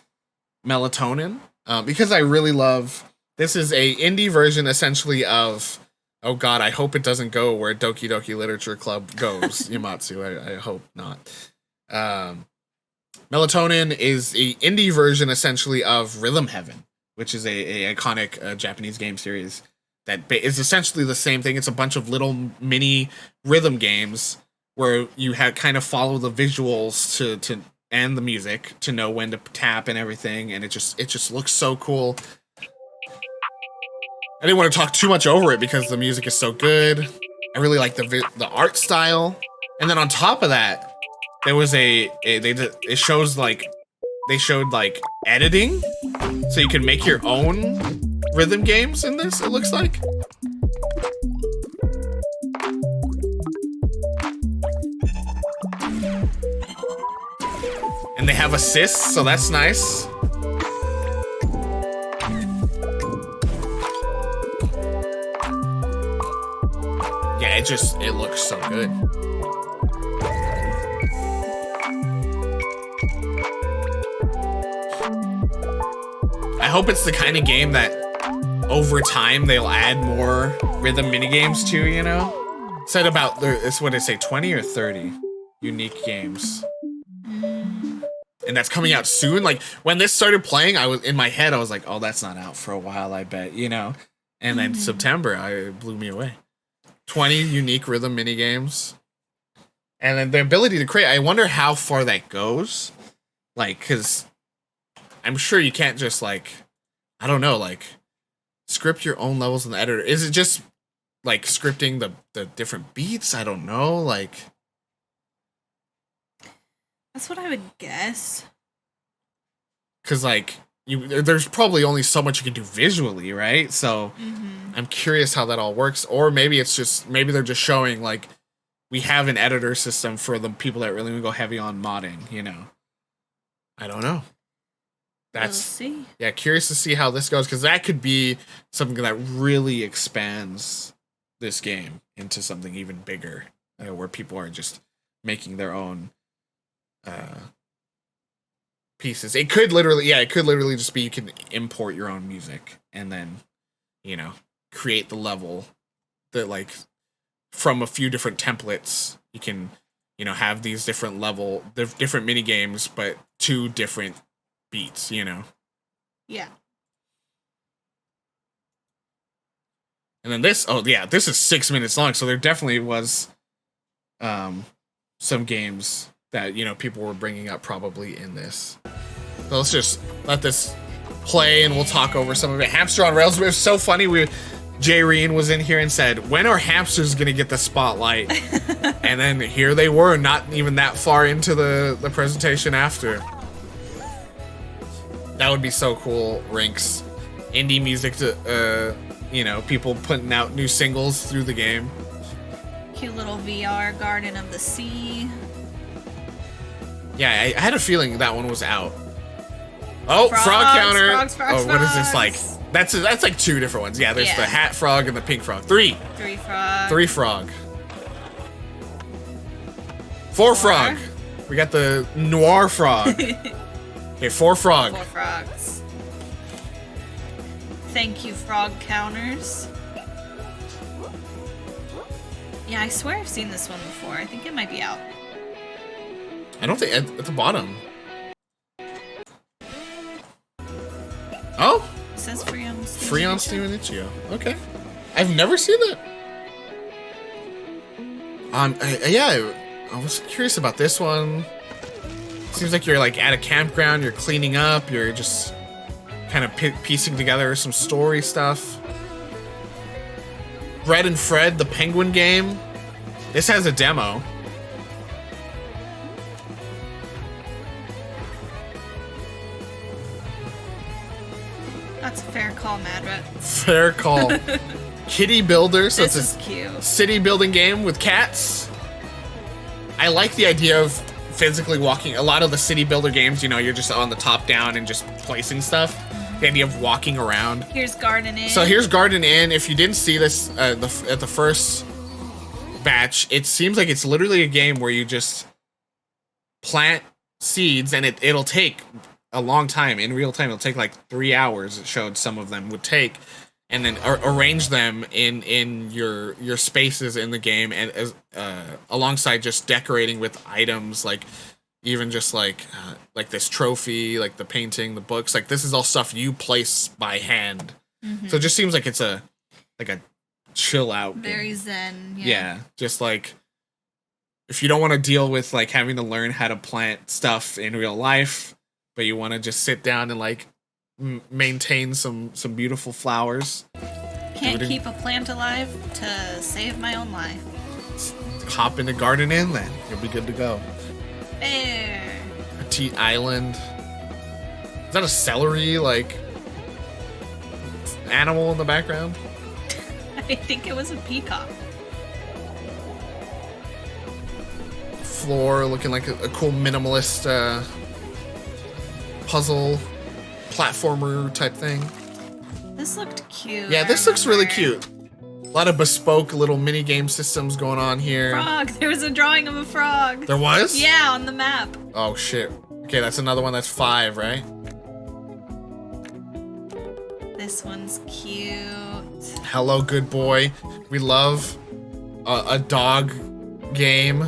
Melatonin, because I really love. This is a indie version essentially of. Oh God, I hope it doesn't go where Doki Doki Literature Club goes. Yamatsu, I hope not. Melatonin is a indie version essentially of Rhythm Heaven, which is a iconic Japanese game series that is essentially the same thing. It's a bunch of little mini rhythm games where you kind of follow the visuals to and the music to know when to tap and everything, and it just looks so cool. I didn't want to talk too much over it because the music is so good. I really like the art style, and then on top of that, there was they showed like editing, so you can make your own rhythm games in this. It looks like. And they have assists, so that's nice. Yeah, it looks so good. I hope it's the kind of game that over time they'll add more rhythm minigames to, you know? Said about it's what did I say, 20 or 30 unique games. And that's coming out soon. Like when this started playing, I was in my head, I was like, oh, that's not out for a while, I bet, you know? And then September, it blew me away. 20 unique rhythm minigames. And then the ability to create, I wonder how far that goes. Like, because I'm sure you can't just, like, I don't know, like, script your own levels in the editor. Is it just, like, scripting the different beats? I don't know, like... That's what I would guess. Because, like, there's probably only so much you can do visually, right? So I'm curious how that all works. Or maybe they're just showing, like, we have an editor system for the people that really go heavy on modding, you know? I don't know. We'll see. Yeah, curious to see how this goes, because that could be something that really expands this game into something even bigger, where people are just making their own pieces. It could literally just be you can import your own music and then, you know, create the level that, like, from a few different templates, you can, you know, have these different different mini games, but 2 different beats, you know. Yeah. And then this is 6 minutes long, so there definitely was some games that, you know, people were bringing up probably in this. So let's just let this play and we'll talk over some of it. Hamster on Rails, it was so funny. Jayreen was in here and said, when are hamsters gonna get the spotlight? And then here they were, not even that far into the presentation after. That would be so cool, Rinks. Indie music to, you know, people putting out new singles through the game. Cute little VR Garden of the Sea. Yeah, I had a feeling that one was out. Oh, frogs, frog counter. Frogs, what is this like? That's like 2 different ones. Yeah, there's the hat frog and the pink frog. 3 frog. 3 frog. 4 frog. We got the noir frog. Okay, 4 frog. 4 frogs. Thank you, frog counters. Yeah, I swear I've seen this one before. I think it might be out. I don't think at the bottom. Oh, it says free on Steam. Free on Steam and Itch.io. Okay, I've never seen that. I was curious about this one. Seems like you're like at a campground. You're cleaning up. You're just kind of piecing together some story stuff. Fred and Fred, the penguin game. This has a demo. That's a fair call, Madrat. Fair call. Kitty Builder. So This it's is cute. city building game with cats. I like the idea of physically walking. A lot of the city builder games, you know, you're just on the top down and just placing stuff. The idea of walking around. Here's Garden Inn. So here's Garden Inn. If you didn't see this at the first batch, it seems like it's literally a game where you just plant seeds and it'll take a long time. In real time, it'll take like 3 hours. It showed some of them would take, and then arrange them in your spaces in the game, and as alongside just decorating with items, like even just like this trophy, like the painting, the books. Like this is all stuff you place by hand. Mhm. So it just seems like it's a chill out game. Very zen. Yeah, just like if you don't want to deal with like having to learn how to plant stuff in real life, but you want to just sit down and like maintain some beautiful flowers. Can't keep a plant alive to save my own life. Hop into Garden Inn, then you'll be good to go. There. Petite Island. Is that a celery like animal in the background? I think it was a peacock. Floor looking like a cool minimalist puzzle platformer type thing. This looked cute. Yeah, this looks really cute. A lot of bespoke little mini game systems going on here. Frog. There was a drawing of a frog. There was? Yeah, on the map. Oh shit. Okay, that's another one. That's 5, right? This one's cute. Hello, good boy. We love a dog game.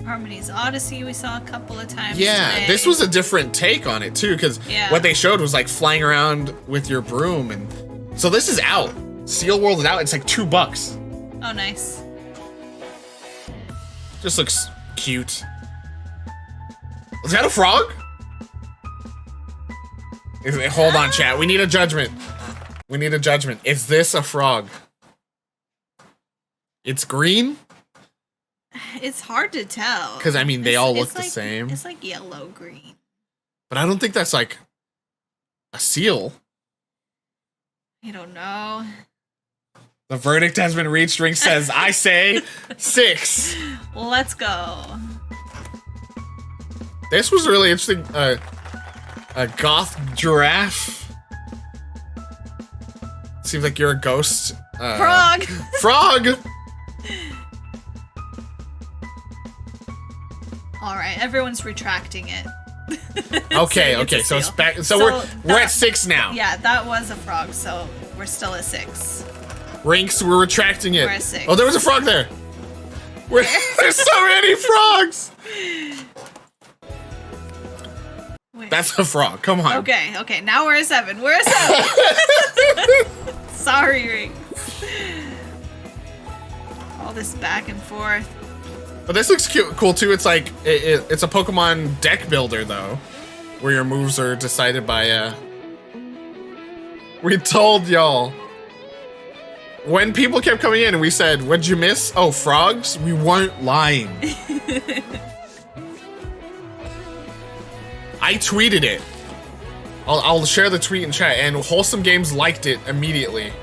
Harmony's Odyssey we saw a couple of times Yeah, today. this was a different take on it too, because Yeah. what they showed was like flying around with your broom, and so this is out. Seal World is out. It's like $2. Oh, nice. Just looks cute. Is that a frog? Hold on, chat. We need a judgment. We need a judgment. Is this a frog? It's green? It's hard to tell. Because, I mean, they all look It's the like- same. It's like yellow green. But I don't think that's like a seal. I don't know. The verdict has been reached. Ring says, I say 6. Let's go. This was really interesting. A goth giraffe. Seems like you're a ghost. Frog. Frog! All right, everyone's retracting it. Okay, Saying okay, a so it's seal. back. So we're at 6 now. Yeah, that was a frog, so we're still at 6. Rinks, we're retracting it. We're at 6. Oh, there was a frog there. There's so many frogs. Wait. That's a frog. Come on. Okay, now we're at 7. We're at 7. Sorry, Rings. All this back and forth. But this looks cool too. It's like it's a Pokemon deck builder though, where your moves are decided by. We told y'all. When people kept coming in and we said, "What'd you miss?" Oh, frogs. We weren't lying. I tweeted it. I'll share the tweet in chat, and Wholesome Games liked it immediately.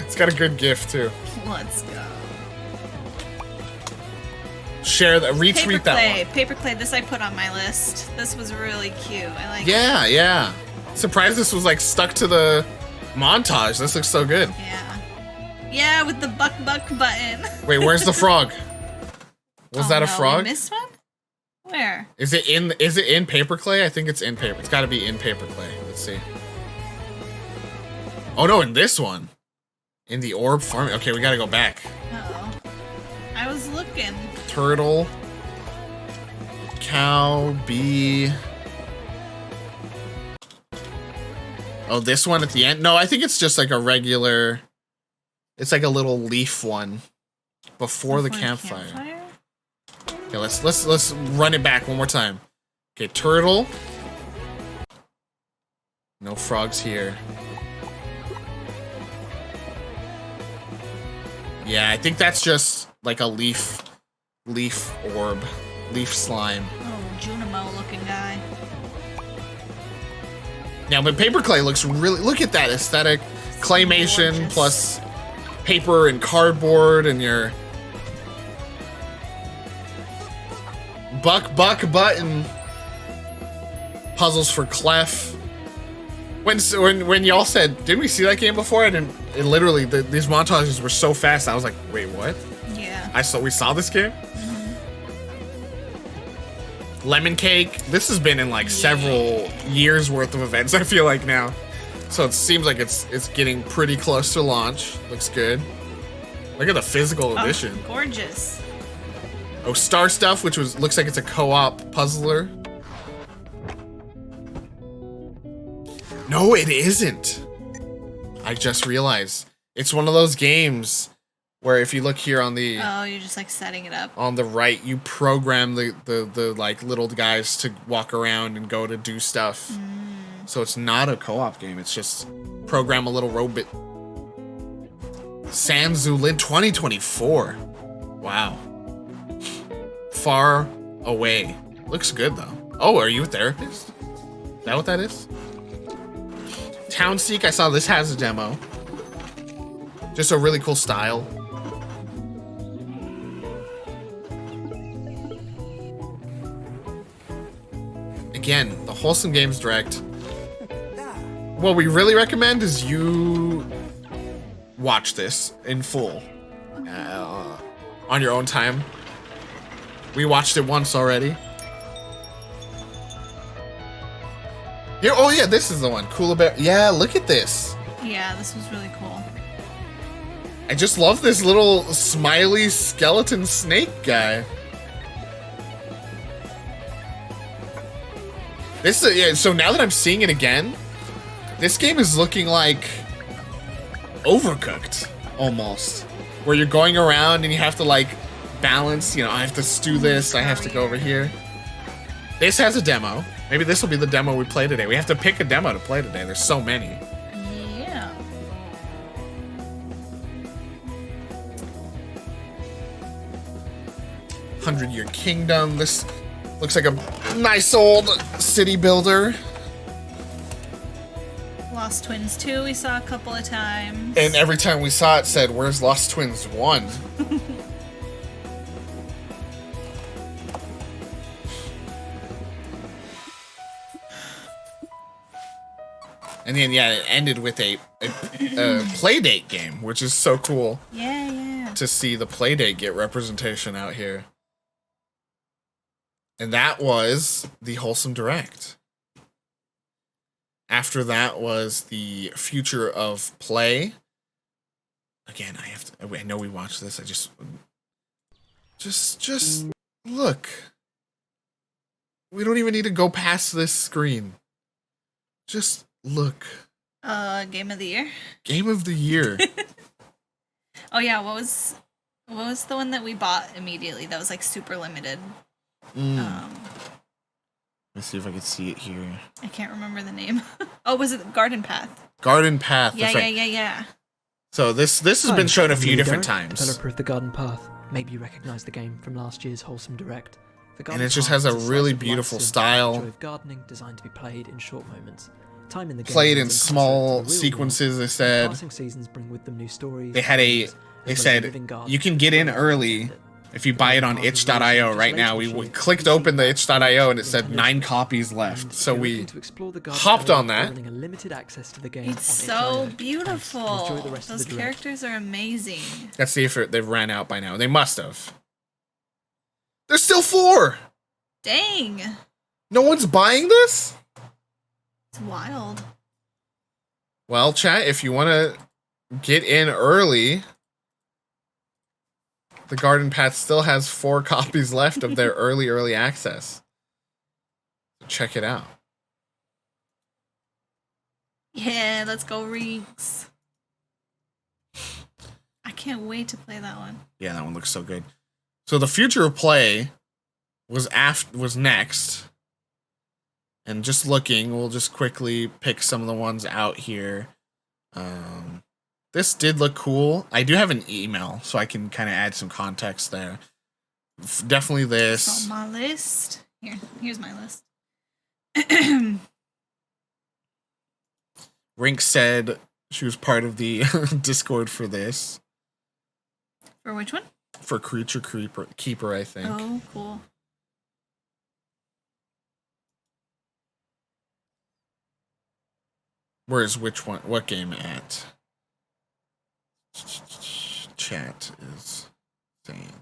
It's got a good GIF too. Let's go. Share that, retweet that one. Paperclay, this I put on my list. This was really cute. I like it. Yeah. Surprised this was like stuck to the montage. This looks so good. Yeah, with the buck button. Wait, where's the frog? Was Oh, that a no, frog? We missed one? Where? Is it in Paperclay? I think it's in paper. It's got to be in Paperclay. Let's see. Oh no, in this one. In the orb farm. Okay, we got to go back. Uh-oh. I was looking. Turtle. Cow. Bee. Oh, this one at the end? No, I think it's just like a regular... It's like a little leaf one. Before the campfire. Okay, let's run it back one more time. Okay, turtle. No frogs here. Yeah, I think that's just like a leaf orb, leaf slime. Oh, Junimo looking guy. Now, but paper clay looks really, look at that aesthetic. Claymation plus paper and cardboard and your buck button puzzles for Clef. When y'all said, didn't we see that game before? It literally, these montages were so fast. I was like, wait, what? Yeah. We saw this game? Lemon Cake. This has been in like several years worth of events, I feel like now. So it seems like it's getting pretty close to launch. Looks good. Look at the physical edition. Gorgeous. Oh, Star Stuff, which looks like it's a co-op puzzler. No, it isn't. I just realized. It's one of those games where if you look here on the Oh, you're just like setting it up. on the right, you program the like little guys to walk around and go to do stuff. So it's not a co-op game. It's just program a little robot. Sanzulin 2024. Wow. Far away. Looks good though. Oh, are you a therapist? Is that what that is? Townseek, I saw this has a demo. Just a really cool style. Again, the Wholesome Games Direct. What we really recommend is you watch this in full on your own time. We watched it once already. Here, oh yeah, this is the one. Cool Bear. Yeah, look at this. Yeah, this was really cool. I just love this little smiley skeleton snake guy. This yeah, so now that I'm seeing it again, this game is looking like Overcooked almost. Where you're going around and you have to like balance, you know, I have to stew this, I have to go over here. This has a demo. Maybe this will be the demo we play today. We have to pick a demo to play today. There's so many. Yeah. Hundred-Year Kingdom. This looks like a nice old city builder. Lost Twins 2 we saw a couple of times. And every time we saw it said, where's Lost Twins 1? And then, yeah, it ended with a Playdate game, which is so cool. Yeah, yeah. To see the Playdate get representation out here. And that was the Wholesome Direct. After that was the Future of Play. Again, I know we watched this. I just look. We don't even need to go past this screen. Just look. Game of the year. Game of the year. Oh yeah, what was the one that we bought immediately that was like super limited? Let me see if I can see it here. I can't remember the name. Oh, was it Garden Path? Garden Path. Yeah, that's right. yeah. So this has been shown a few different times. Developer of the Garden Path. Maybe you recognize the game from last year's Wholesome Direct. And it just has a really beautiful style. Joy of gardening designed to be played in short moments. Time in the game played in small sequences, they said. Passing seasons bring with them new stories. They said you can get in early if you buy it on itch.io right now. We clicked open the itch.io and it said 9 copies left. So we hopped on that. It's so beautiful. Those characters are amazing. Let's see if they've ran out by now. They must have. There's still 4! Dang. No one's buying this? It's wild. Well, chat, if you want to get in early, the Garden Path still has 4 copies left of their early access. Check it out. Yeah, let's go Reeks. I can't wait to play that one. Yeah, that one looks so good. So the Future of Play was next. And just looking, we'll just quickly pick some of the ones out here. This did look cool. I do have an email, so I can kind of add some context there. Definitely this. It's on my list. Here's my list. Rink said she was part of the Discord for this. For which one? For Creature Keeper, I think. Oh, cool. Where's which one? What game at? Chat is saying.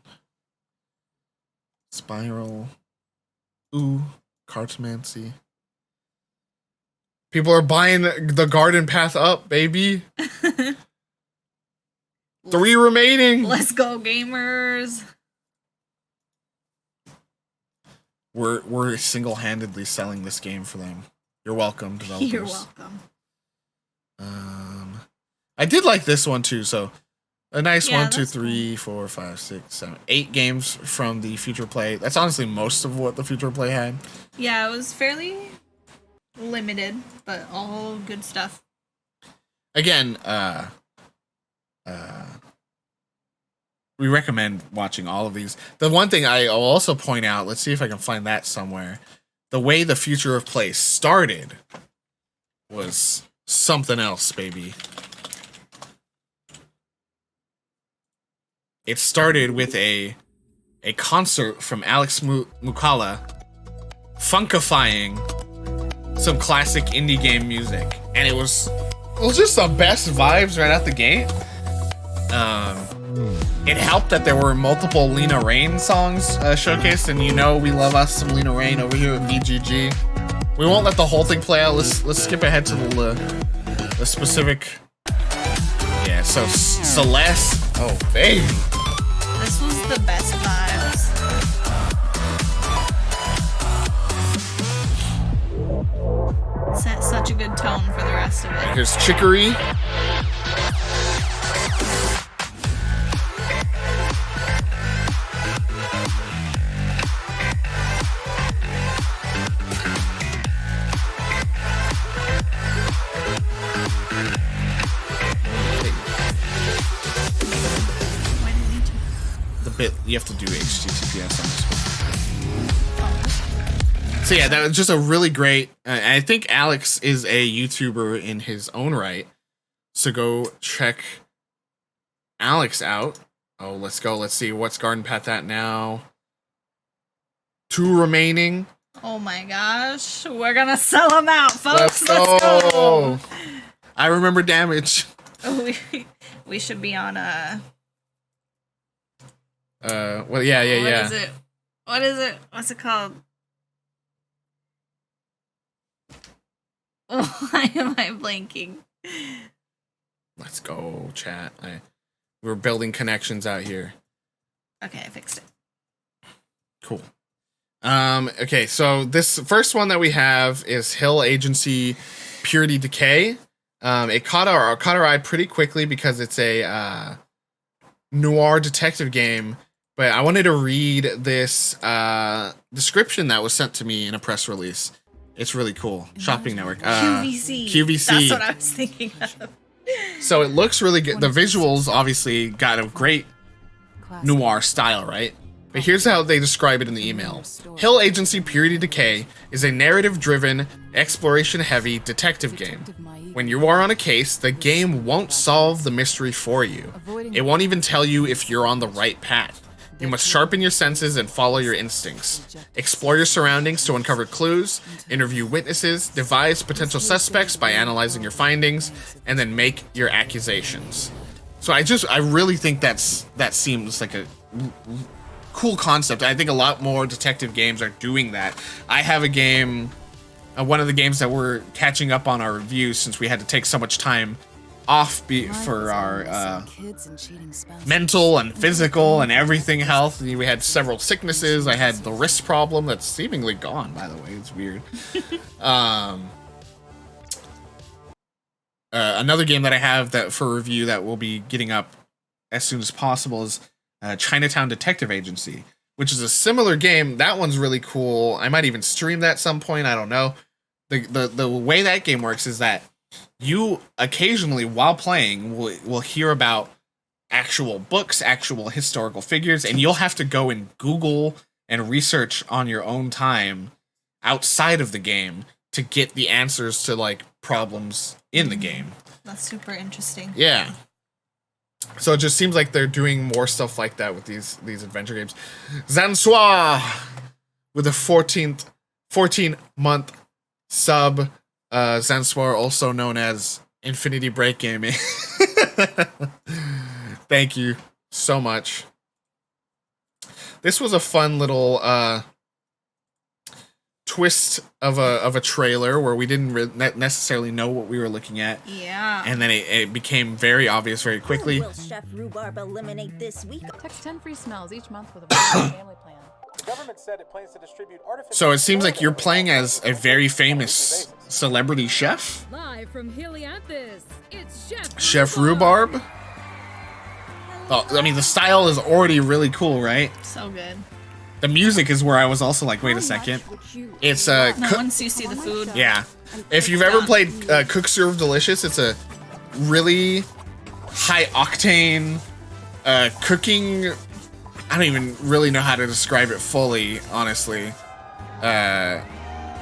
Spiral. Ooh, Cartomancy. People are buying the Garden Path up, baby. 3 remaining. Let's go, gamers. We're single-handedly selling this game for them. You're welcome, developers. You're welcome. I did like this one too, so a nice Yeah, 1, 2, that's 3, 4, 5, 6, 7, 8 games from the Future Play. That's honestly most of what the Future Play had. Yeah, it was fairly limited, but all good stuff. Again, we recommend watching all of these. The one thing I'll also point out, let's see if I can find that somewhere. The way the Future of Play started was something else, baby. It started with a concert from Alex Mukala funkifying some classic indie game music, and it was just the best vibes right out the gate. It helped that there were multiple Lena Raine songs showcased, and you know we love us some Lena Raine over here at VGG. We won't let the whole thing play out. Let's skip ahead to the specific. Yeah, so Celeste. Oh, baby. This was the best vibes. Set such a good tone for the rest of it. Here's Chicory. You have to do HTTPS on this one. So yeah, that was just a really great. I think Alex is a YouTuber in his own right. So go check Alex out. Oh, let's go. Let's see what's Garden Path at now. 2 remaining. Oh my gosh, we're gonna sell them out, folks. Let's go. I remember Damage. We should be on a. Well, yeah. What is it? What's it called? Why am I blanking? Let's go, chat. We're building connections out here. Okay, I fixed it. Cool. Okay, so this first one that we have is Hill Agency Purity Decay. It caught our eye pretty quickly because it's a noir detective game. But I wanted to read this description that was sent to me in a press release. It's really cool. Shopping Network. QVC. That's what I was thinking of. So it looks really good. The visuals obviously got a great noir style, right? But here's how they describe it in the email. Hill Agency Purity Decay is a narrative-driven, exploration-heavy detective game. When you are on a case, the game won't solve the mystery for you. It won't even tell you if you're on the right path. You must sharpen your senses and follow your instincts. Explore your surroundings to uncover clues, interview witnesses, devise potential suspects by analyzing your findings, and then make your accusations. So I really think that seems like a cool concept. I think a lot more detective games are doing that. I have a game, one of the games that we're catching up on our reviews since we had to take so much time off for our mental and physical and everything health. We had several sicknesses. I had the wrist problem that's seemingly gone, by the way. It's weird. Another game that I have that for review that we'll be getting up as soon as possible is Chinatown Detective Agency, which is a similar game. That one's really cool. I might even stream that at some point. I don't know. the way that game works is that you occasionally, while playing, will hear about actual books, actual historical figures, and you'll have to go and Google and research on your own time outside of the game to get the answers to like problems in the game. That's super interesting. Yeah. So it just seems like they're doing more stuff like that with these adventure games. Zansoir with a 14-month sub. Zansoir, also known as Infinity Break Gaming. Thank you so much. This was a fun little twist of a trailer where we didn't necessarily know what we were looking at. Yeah. And then it became very obvious very quickly. Will Chef Rhubarb eliminate this week? Text 10 free smells each month with a family plan. Government said it plans to distribute artificial. So it seems like you're playing as a very famous celebrity chef. Live from Helianthus, it's Chef Rhubarb. Oh, I mean, the style is already really cool, right? So good. The music is where I was also like, wait a second. It's once you see the food. Yeah. If you've ever played Cook Serve Delicious, it's a really high octane cooking. I don't even really know how to describe it fully, honestly.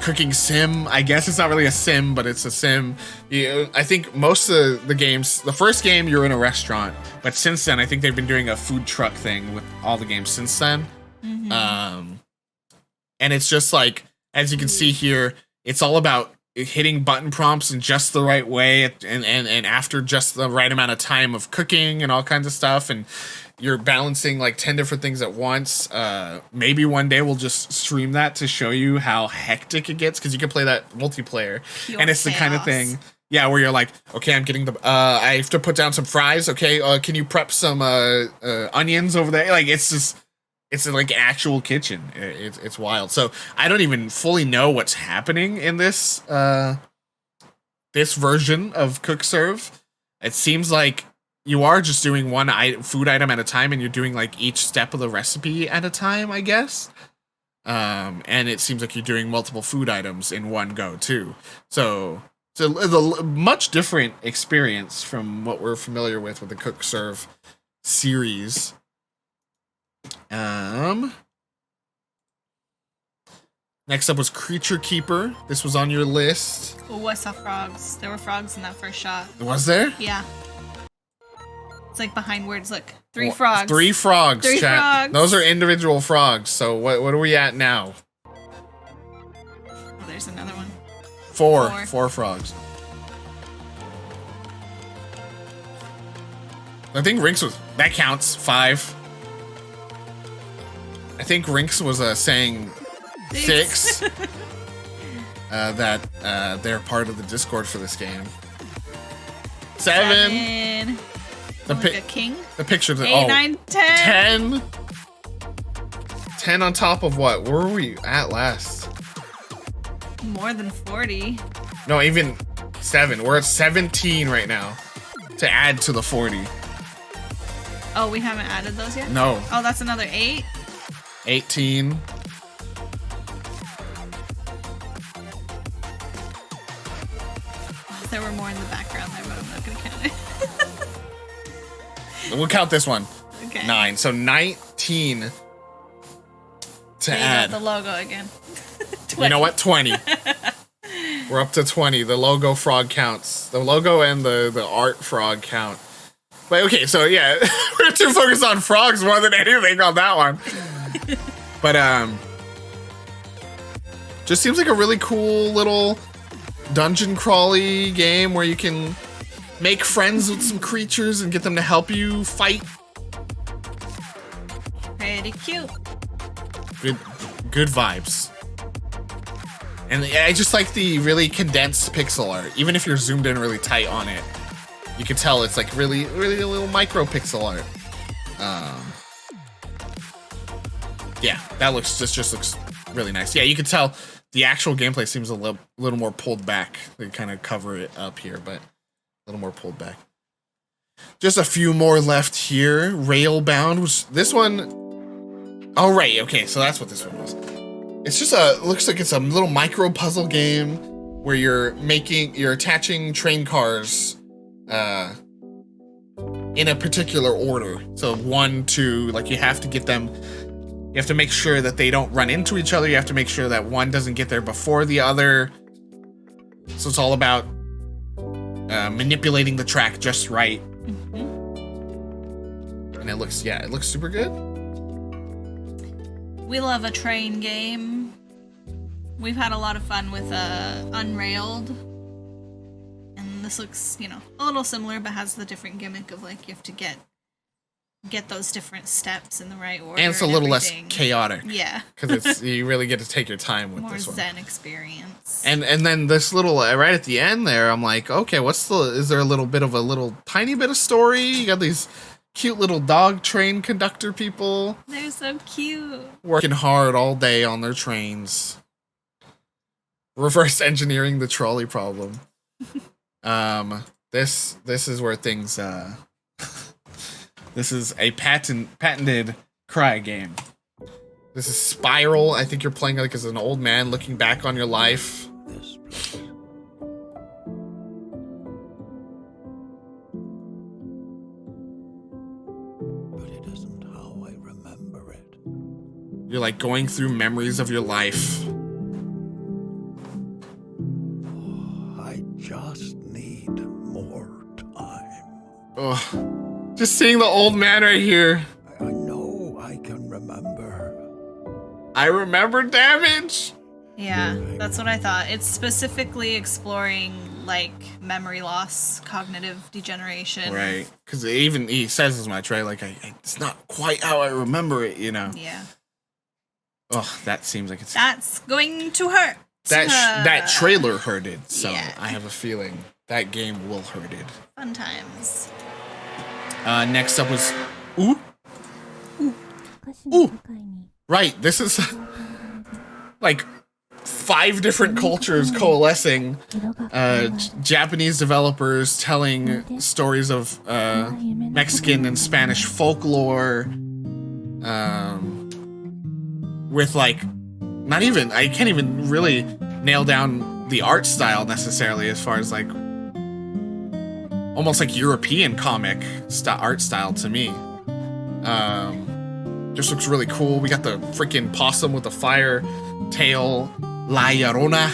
Cooking sim, I guess. It's not really a sim, but it's a sim. I think most of the games, the first game you're in a restaurant, but since then I think they've been doing a food truck thing with all the games since then. And it's just like, as you can see here, it's all about hitting button prompts in just the right way and after just the right amount of time of cooking and all kinds of stuff, and you're balancing like 10 different things at once. Maybe one day we'll just stream that to show you how hectic it gets, because you can play that multiplayer. Pure and it's the kind of chaos. thing, yeah, where you're like, okay, I'm getting the I have to put down some fries. Okay, can you prep some onions over there? Like, it's like an actual kitchen. It's wild. So I don't even fully know what's happening in this this version of Cook Serve. It seems like you are just doing one food item at a time, and you're doing like each step of the recipe at a time, I guess. And it seems like you're doing multiple food items in one go too. So it's a much different experience from what we're familiar with the Cook Serve series. Next up was Creature Keeper. This was on your list. Oh, I saw frogs. There were frogs in that first shot. Was there? Yeah. It's like behind words. Look, 3 frogs. 3 frogs, 3 chat. frogs. Those are individual frogs. So what are we at now? Oh, there's another one. 4 frogs. I think Rinks was, that counts. 5. I think Rinks was saying 6. That they're part of the Discord for this game. 7. Like a king. The picture. 8, 9, 10. 10 on top of what? Where were we at last? More than 40. No, even 7. We're at 17 right now to add to the 40. Oh, we haven't added those yet? No. Oh, that's another 8. 18. There were more in the background there, but I'm not going to count it. We'll count this one. Okay. 9. So 19 to There you add. go, the logo again. You know what? 20. We're up to 20. The logo frog counts. The logo and the art frog count. But okay, so yeah, we're too focused on frogs more than anything on that one. But just seems like a really cool little dungeon crawly game where you can make friends with some creatures and get them to help you fight. Pretty cute. Good vibes. And I just like the really condensed pixel art. Even if you're zoomed in really tight on it, you can tell it's like really a little micro pixel art. Yeah, that just looks really nice. Yeah, you can tell the actual gameplay seems a little more pulled back. They kind of cover it up here, but a little more pulled back. Just a few more left here. Railbound was this one. Oh, right. Okay, so that's what this one was. It's just looks like it's a little micro puzzle game. where you're attaching train cars in a particular order. So 1, 2, like you have to get them, you have to make sure that they don't run into each other. You have to make sure that one doesn't get there before the other. So it's all about manipulating the track just right. And it looks super good. We love a train game. We've had a lot of fun with Unrailed. And this looks, you know, a little similar, but has the different gimmick of like you have to get those different steps in the right order. And it's a little less chaotic. Yeah. Because you really get to take your time with this one. More zen experience. And then this little, right at the end there, I'm like, okay, is there a little bit of tiny bit of story? You got these cute little dog train conductor people. They're so cute. Working hard all day on their trains. Reverse engineering the trolley problem. This is where things, this is a patented cry game. This is Spiral. I think you're playing like as an old man looking back on your life. But it isn't how I remember it. You're like going through memories of your life. I just need more time. Ugh. Just seeing the old man right here. I know I can remember. I remember damage. Yeah, that's what I thought. It's specifically exploring like memory loss, cognitive degeneration. Right, because he says as much, right? Like it's not quite how I remember it, you know. Yeah. Oh, that seems like it's. That's going to hurt. That trailer hurted, so Yeah. I have a feeling that game will hurt it. Fun times. Next up was Ooh. Right, this is like 5 different cultures coalescing. Japanese developers telling stories of Mexican and Spanish folklore. With like, I can't even really nail down the art style necessarily, as far as like almost like European comic art style to me. Just looks really cool. We got the freaking possum with the fire tail, La Llorona.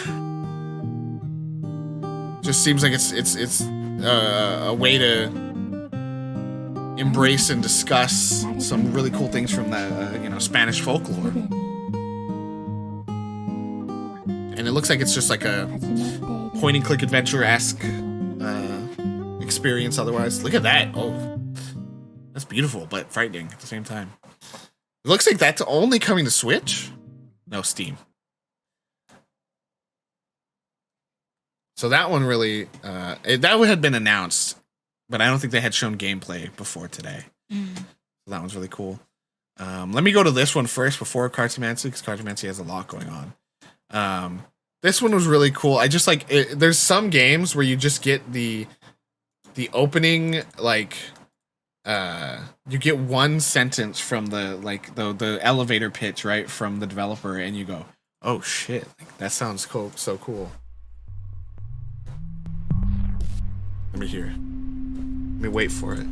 Just seems like it's a way to embrace and discuss some really cool things from the Spanish folklore. And it looks like it's just like a point-and-click adventure-esque experience otherwise. Look at that. Oh, that's beautiful, but frightening at the same time. It looks like that's only coming to Switch. No, Steam. So that one really, that had been announced, but I don't think they had shown gameplay before today. So that one's really cool. Let me go to this one first before Cartomancy, because Cartomancy has a lot going on. This one was really cool. I just like it. There's some games where you just get the opening, like you get one sentence from the elevator pitch, right, from the developer, and you go, oh shit, like, that sounds cool, so cool. Let me hear it. Let me wait for it.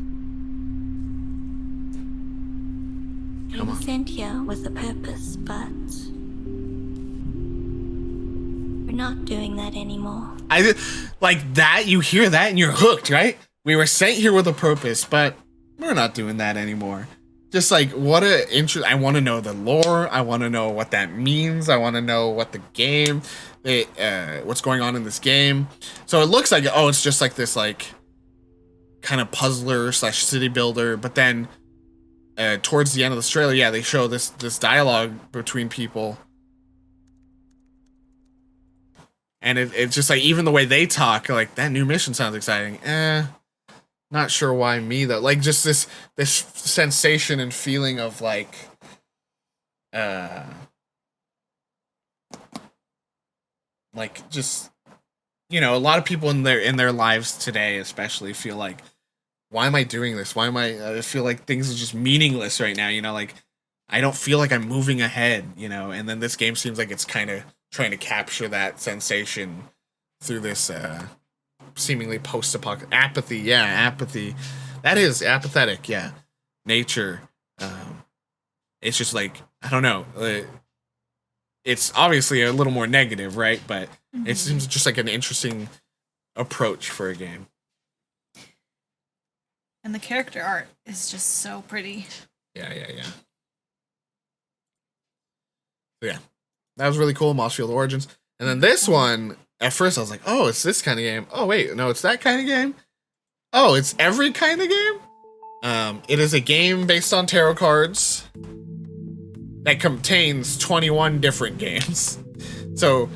Come on. Sent here with a purpose, but we're not doing that anymore. Like that, you hear that and you're hooked, right? We were sent here with a purpose, but we're not doing that anymore. Just like, what a interest. I want to know the lore. I want to know what that means. I want to know what the game, what's going on in this game. So it looks like, oh, it's just like this, like, kind of puzzler / city builder. But then towards the end of the trailer, yeah, they show this dialogue between people. And it's just like, even the way they talk, like, that new mission sounds exciting. Not sure why me, though. Like, just this sensation and feeling of, like, just, a lot of people in their lives today especially feel like, why am I doing this? Why am I feel like things are just meaningless right now, like, I don't feel like I'm moving ahead, and then this game seems like it's kind of trying to capture that sensation through this seemingly post-apocalyptic apathy. Yeah, apathy. That is apathetic. Yeah, nature. It's just like, I don't know. It's obviously a little more negative, right? But it seems just like an interesting approach for a game. And the character art is just so pretty. Yeah. So yeah, that was really cool. Mossfield Origins. And then this one, at first I was like, oh, it's this kind of game. Oh, wait, no, it's that kind of game? Oh, it's every kind of game? It is a game based on tarot cards that contains 21 different games. So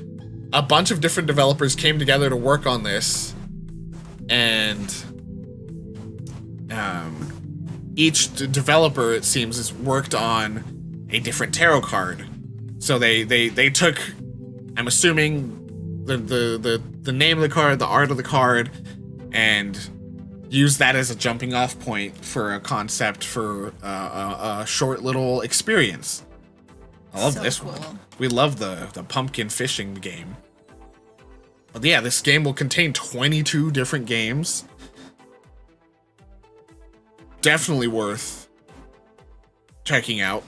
a bunch of different developers came together to work on this, and each developer, it seems, has worked on a different tarot card. So they took, I'm assuming, the name of the card, the art of the card, and used that as a jumping off point for a concept for a short little experience. I love this one. We love the pumpkin fishing game. But yeah, this game will contain 22 different games. Definitely worth checking out.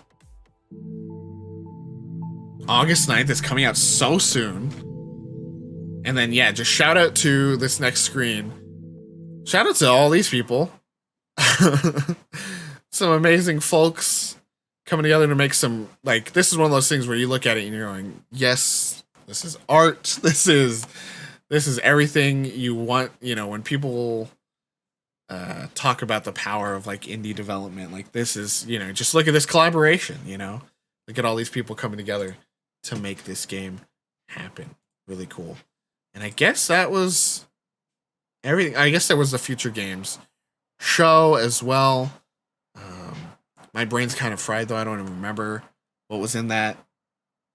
August 9th is coming out so soon. And then, yeah, just shout out to this next screen. Shout out to all these people. Some amazing folks coming together to make some, like, this is one of those things where you look at it and you're going, yes, this is art. This is everything you want. You know, when people talk about the power of, like, indie development, like, this is, you know, just look at this collaboration, you know? Look at all these people coming together to make this game happen. Really cool. And I guess that was everything. I guess there was the Future Games show as well. My brain's kind of fried, though. I don't even remember what was in that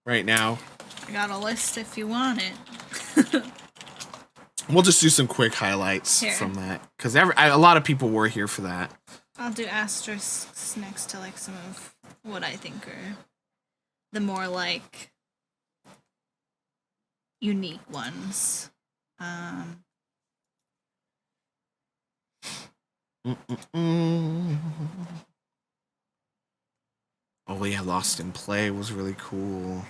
right now. I got a list if you want it. We'll just do some quick highlights from that, because a lot of people were here for that. I'll do asterisks next to, like, some of what I think are the more, like, unique ones. Oh yeah, Lost in Play was really cool.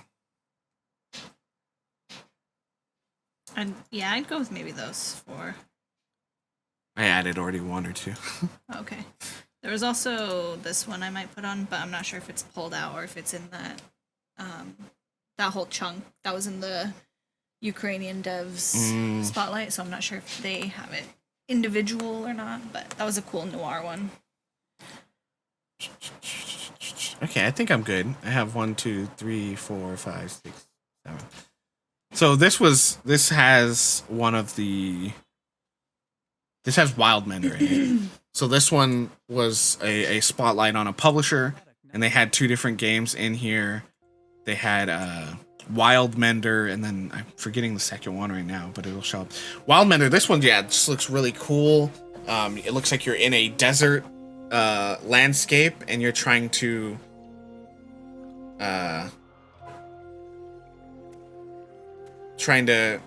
And yeah, I'd go with maybe those four. I added already one or two. Okay. There was also this one I might put on, but I'm not sure if it's pulled out or if it's in that that whole chunk that was in the Ukrainian devs spotlight, so I'm not sure if they have it individual or not, but that was a cool noir one. Okay, I think I'm good. I have 1, 2, 3, 4, 5, 6, 7. So this has Wildmender in it. So this one was a spotlight on a publisher, and they had 2 different games in here. They had Wildmender, and then I'm forgetting the second one right now, but it'll show up. Wildmender, this one, yeah, just looks really cool. It looks like you're in a desert landscape, and you're trying to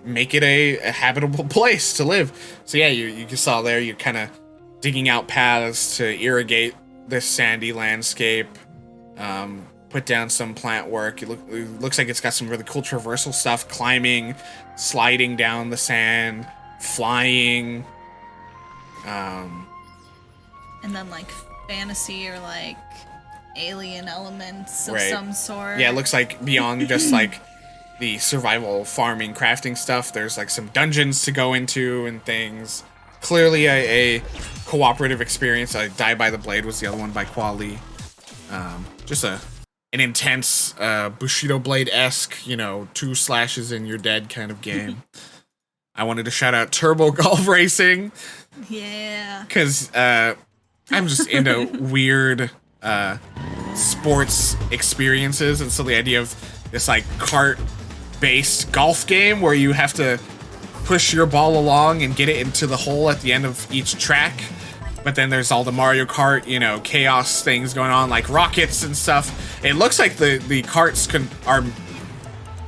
make it a habitable place to live. So yeah, you saw there, you're kind of digging out paths to irrigate this sandy landscape. Put down some plant work. It looks like it's got some really cool traversal stuff, climbing, sliding down the sand, flying. And then, like, fantasy or, like, alien elements of some sort. Yeah, it looks like beyond just, like, the survival farming crafting stuff, there's, like, some dungeons to go into and things. Clearly a cooperative experience. Die by the Blade was the other one by Quali. Just an intense Bushido Blade-esque, you know, 2 slashes and you're dead kind of game. I wanted to shout out Turbo Golf Racing. Yeah. Because I'm just into weird sports experiences, and so the idea of this, like, cart-based golf game where you have to push your ball along and get it into the hole at the end of each track. But then there's all the Mario Kart, you know, chaos things going on, like rockets and stuff. It looks like the carts are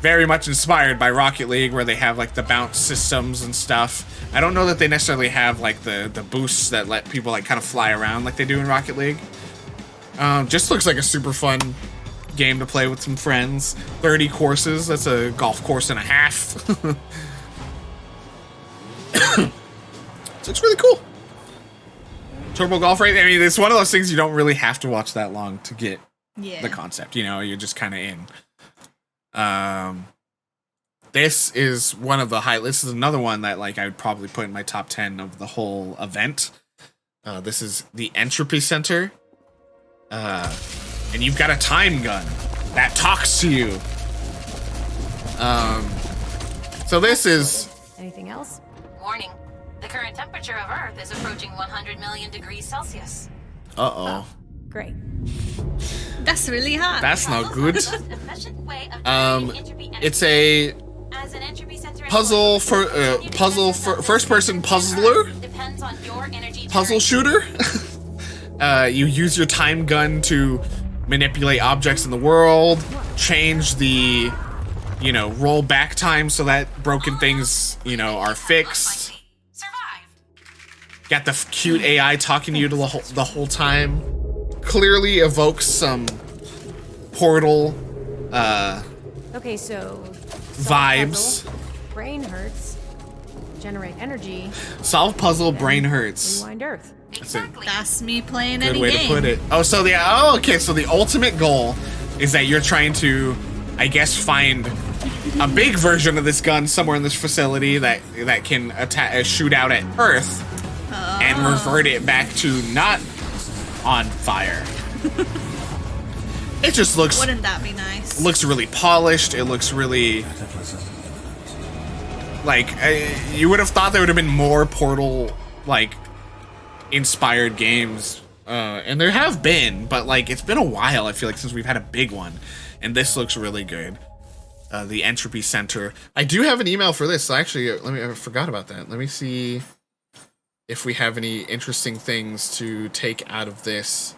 very much inspired by Rocket League, where they have like the bounce systems and stuff. I don't know that they necessarily have like the boosts that let people like kind of fly around like they do in Rocket League. Just looks like a super fun game to play with some friends. 30 courses, that's a golf course and a half. So it's really cool. Turbo Golf Race, I mean, it's one of those things you don't really have to watch that long to get the concept, you know, you're just kind of in. This is one of the this is another one that like I would probably put in my top 10 of the whole event. This is the Entropy Center. And you've got a time gun that talks to you. So this is... Anything else? Warning. The current temperature of Earth is approaching 100 million degrees Celsius. Uh-oh. Great. That's really hot. That's not good. It's a puzzle for first-person puzzler, puzzle shooter. You use your time gun to manipulate objects in the world, change the, you know, roll back time so that broken things, you know, are fixed. Got the cute AI talking to you the whole time. Clearly evokes some Portal Okay, so vibes. Puzzle, brain hurts. Generate energy. Solve puzzle, brain hurts. Rewind Earth. That's me playing Good any way game. to put it. Oh, so okay, so the ultimate goal is that you're trying to, I guess, find a big version of this gun somewhere in this facility that can shoot out at Earth and revert it back to not on fire. It just looks... Wouldn't that be nice? Looks really polished. It looks really... Like, you would have thought there would have been more Portal, like, inspired games. And there have been, but, like, it's been a while, I feel like, since we've had a big one. And this looks really good. The Entropy Center. I do have an email for this. Actually, I forgot about that. Let me see if we have any interesting things to take out of this.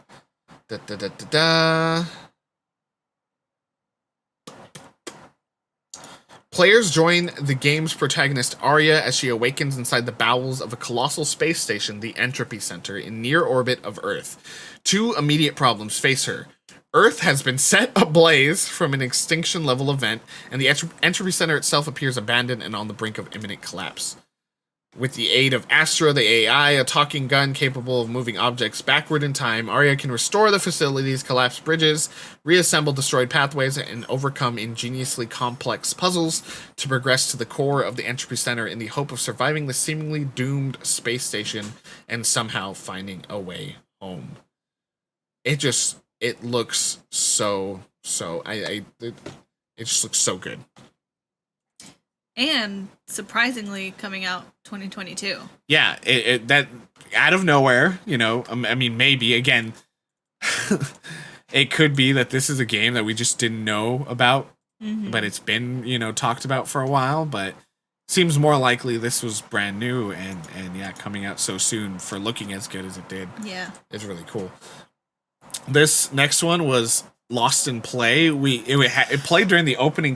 Players join the game's protagonist Arya as she awakens inside the bowels of a colossal space station, the Entropy Center, in near orbit of Earth. Two immediate problems face her. Earth has been set ablaze from an extinction-level event, and the Entropy Center itself appears abandoned and on the brink of imminent collapse. With the aid of Astra, the AI, a talking gun capable of moving objects backward in time, Arya can restore the facility's collapsed bridges, reassemble destroyed pathways, and overcome ingeniously complex puzzles to progress to the core of the Entropy Center in the hope of surviving the seemingly doomed space station and somehow finding a way home. It looks so it just looks so good. And surprisingly coming out 2022. Yeah, that out of nowhere, you know, I mean, maybe, again, it could be that this is a game that we just didn't know about, but it's been, you know, talked about for a while, but seems more likely this was brand new and yeah, coming out so soon for looking as good as it did. Yeah. It's really cool. This next one was Lost in Play. It played during the opening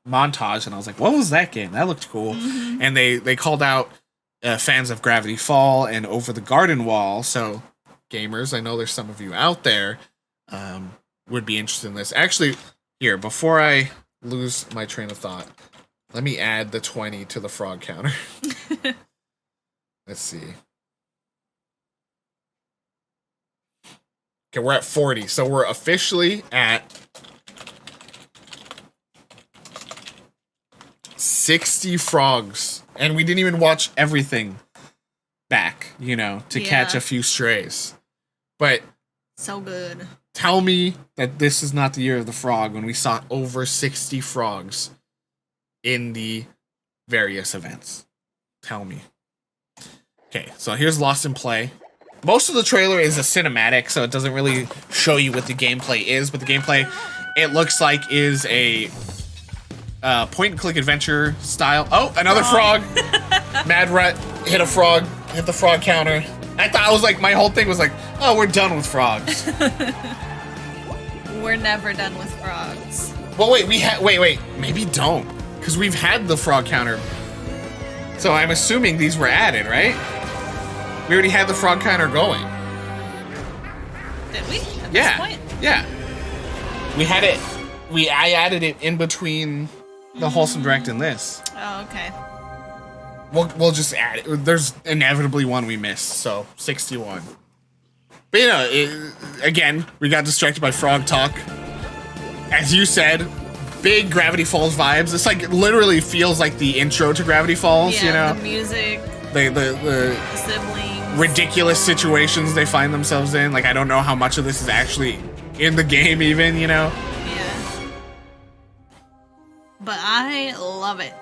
montage, and I was like, what was that game? That looked cool. And they called out fans of Gravity Fall and Over the Garden Wall, so gamers, I know there's some of you out there would be interested in this. Actually, here, before I lose my train of thought, let me add the 20 to the frog counter. Let's see. Okay, we're at 40, so we're officially at 60 frogs, and we didn't even watch everything back, you know, to catch a few strays. But so good. Tell me that this is not the year of the frog when we saw over 60 frogs in the various events. Tell me. Okay, so here's Lost in Play. Most of the trailer is a cinematic, so it doesn't really show you what the gameplay is, but the gameplay, it looks like, is a point-and-click adventure style. Oh, another frog! Mad Rut hit a frog, hit the frog counter. I was like, my whole thing was like, oh, we're done with frogs. We're never done with frogs. Well, wait, wait, maybe don't, because we've had the frog counter. So I'm assuming these were added, right? We already had the frog counter going. Did we? At Yeah, this point? yeah. We had it. I added it in between the Wholesome Direct and this. Oh, okay. We'll just add it. There's inevitably one we missed, so 61. But you know, again, we got distracted by frog talk. As you said, big Gravity Falls vibes. It's like, it literally feels like the intro to Gravity Falls, Yeah, you know? the music, the siblings. ridiculous situations they find themselves in. Like, I don't know how much of this is actually in the game even, you know? Yeah. But I love it.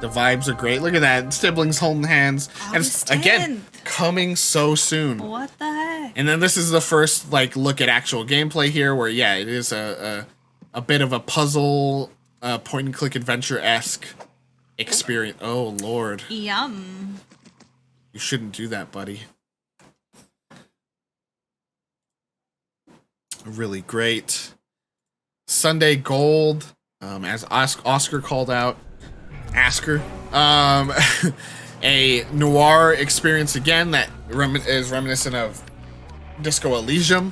The vibes are great. Look at that. Siblings holding hands. And it's, again, coming so soon. What the heck? And then this is the first, like, look at actual gameplay here where, yeah, it is a bit of a puzzle, point-and-click adventure-esque experience. Oh, Lord. Yum. You shouldn't do that, buddy. Really great. Sunday Gold, as Oscar called out. Asker. A noir experience again that is reminiscent of Disco Elysium.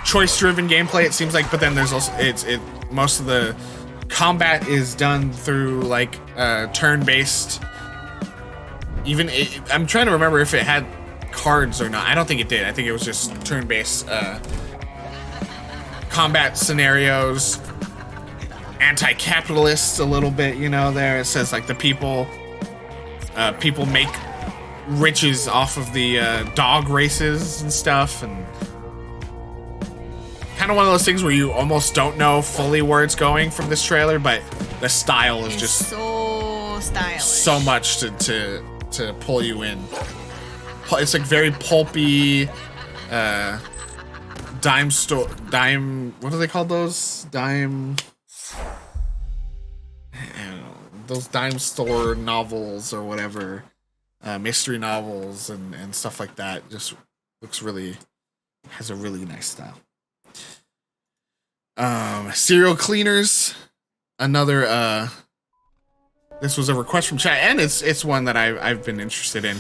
Choice-driven gameplay, it seems like, but then there's also most of the combat is done through like turn-based. Even I'm trying to remember if it had cards or not. I don't think it did. I think it was just turn-based combat scenarios. Anti-capitalist a little bit, you know. There it says like the people make riches off of the dog races and stuff, and kind of one of those things where you almost don't know fully where it's going from this trailer, but the style is just so stylish, so much to pull you in. It's like very pulpy, dime. What are they called? Those dime. I don't know, those dime store novels or whatever, mystery novels and stuff like that. Just looks has a really nice style. Serial Cleaners, another this was a request from chat, and it's one that I've been interested in.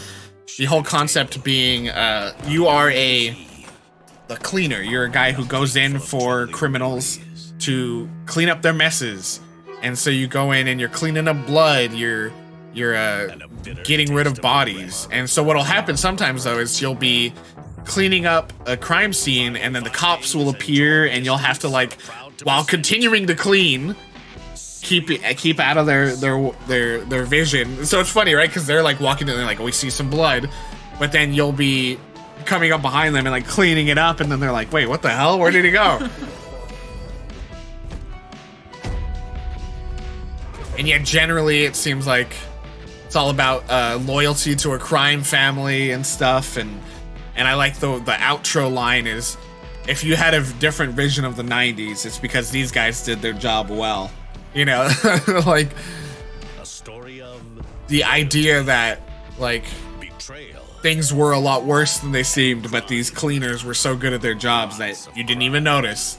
The whole concept being you are the cleaner. You're a guy who goes in for criminals to clean up their messes. And so you go in and you're cleaning up blood, you're getting rid of bodies. And so what'll happen sometimes though is you'll be cleaning up a crime scene and then the cops will appear and you'll have to, like, while continuing to clean, keep out of their vision. So it's funny, right? Because they're like walking in and they're like, oh, we see some blood, but then you'll be coming up behind them and like cleaning it up, and then they're like, wait, what the hell? Where did he go? And yet generally it seems like it's all about loyalty to a crime family and stuff, and I like the outro line is, if you had a different vision of the 90s, it's because these guys did their job well. You know, like A story of the idea that, like, betrayal. Things were a lot worse than they seemed, but these cleaners were so good at their jobs that you didn't even notice.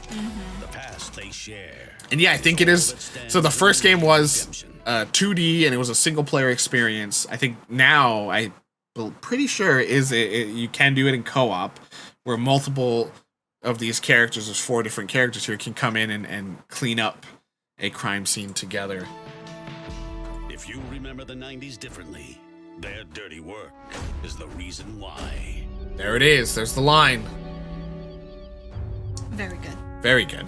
The past they share. And yeah, I think it is. So the first game was 2D and it was a single player experience. I think now I'm pretty sure you can do it in co-op, where multiple of these characters, there's 4 different characters here, can come in and clean up a crime scene together. If you remember the 90s differently, their dirty work is the reason why. There it is. There's the line. Very good. Very good.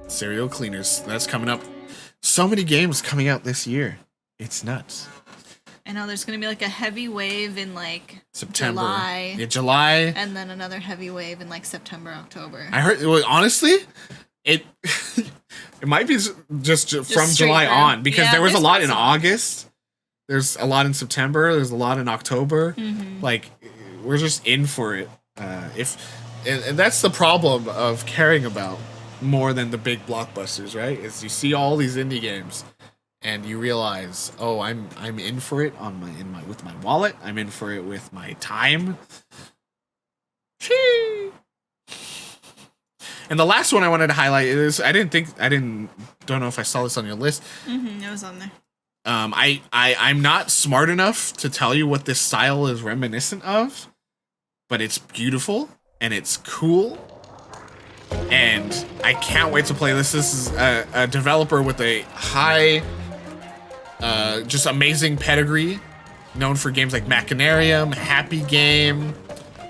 Serial Cleaners. That's coming up. So many games coming out this year. It's nuts. I know there's going to be like a heavy wave in like September. July. Yeah, July. And then another heavy wave in like September, October. I heard, well, honestly, it might be just from July on, because there was a lot in August. There's a lot in September. There's a lot in October. Mm-hmm. Like, we're just in for it. And that's the problem of caring about more than the big blockbusters, right? Is you see all these indie games, and you realize, oh, I'm in for it with my wallet. I'm in for it with my time. And the last one I wanted to highlight is don't know if I saw this on your list. It was on there. I'm not smart enough to tell you what this style is reminiscent of, but it's beautiful and it's cool. And I can't wait to play this. This is a developer with a high, just amazing pedigree, known for games like Machinarium, Happy Game.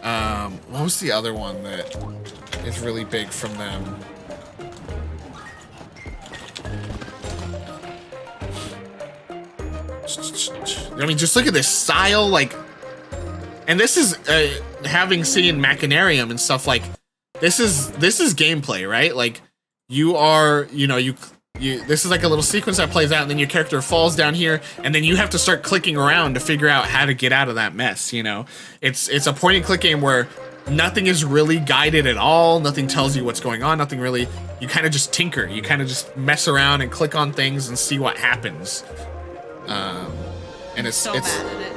What was the other one that is really big from them? I mean, just look at this style, like, and this is having seen Machinarium and stuff, like, this is gameplay, right? Like, you are, this is like a little sequence that plays out, and then your character falls down here, and then you have to start clicking around to figure out how to get out of that mess. It's a point and click game where nothing is really guided at all. Nothing tells you what's going on. Nothing really. You kind of just tinker. You kind of just mess around and click on things and see what happens. And it's bad at it.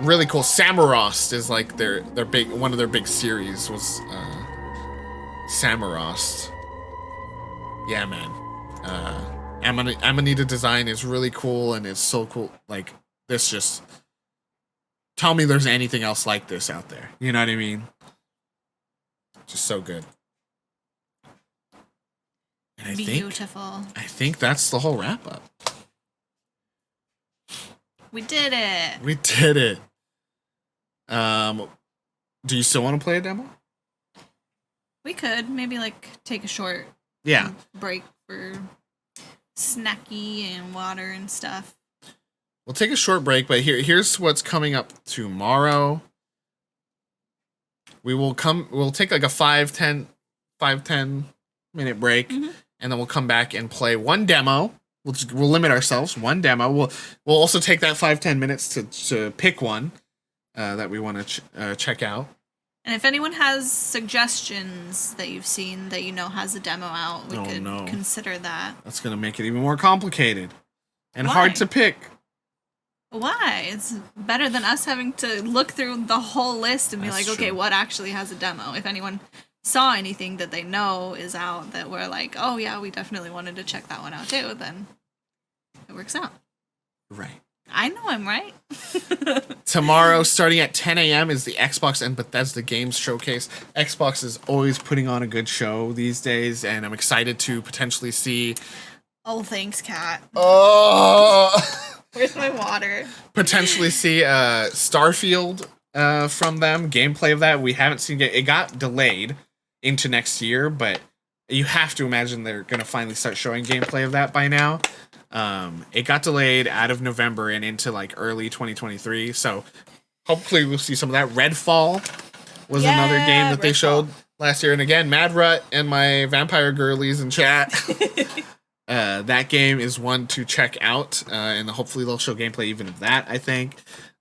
Really cool. Samarost is like their big one of their big series was Samarost. Yeah, man. Amanita design is really cool, and it's so cool. Like, this just tell me there's anything else like this out there. You know what I mean? Just so good. And Beautiful. I think that's the whole wrap up. We did it. We did it. Do you still want to play a demo? We could maybe like take a short break for snacky and water and stuff. We'll take a short break, but here's what's coming up tomorrow. We'll take like a 5-10 minute break, and then we'll come back and play one demo. We'll limit ourselves, one demo. We'll also take that 5-10 minutes to pick one that we want to check out. And if anyone has suggestions that you've seen that has a demo out, we could consider that. That's going to make it even more complicated and Why? hard to pick. Why? It's better than us having to look through the whole list and be That's like, okay, true. what actually has a demo? If anyone saw anything that they know is out that we're like, oh yeah, we definitely wanted to check that one out too, then it works out. Right. I know I'm right. Tomorrow, starting at 10 a.m., is the Xbox and Bethesda Games Showcase. Xbox is always putting on a good show these days, and I'm excited to potentially see... Oh, thanks, Kat. Oh! Where's my water? Potentially see Starfield from them, gameplay of that. We haven't seen it. It got delayed into next year, but you have to imagine they're going to finally start showing gameplay of that by now. It got delayed out of November and into like early 2023, so hopefully we'll see some of that. Redfall was another game that they showed last year, and again, Mad Rut and my vampire girlies in chat. That game is one to check out, and hopefully they'll show gameplay even of that, I think.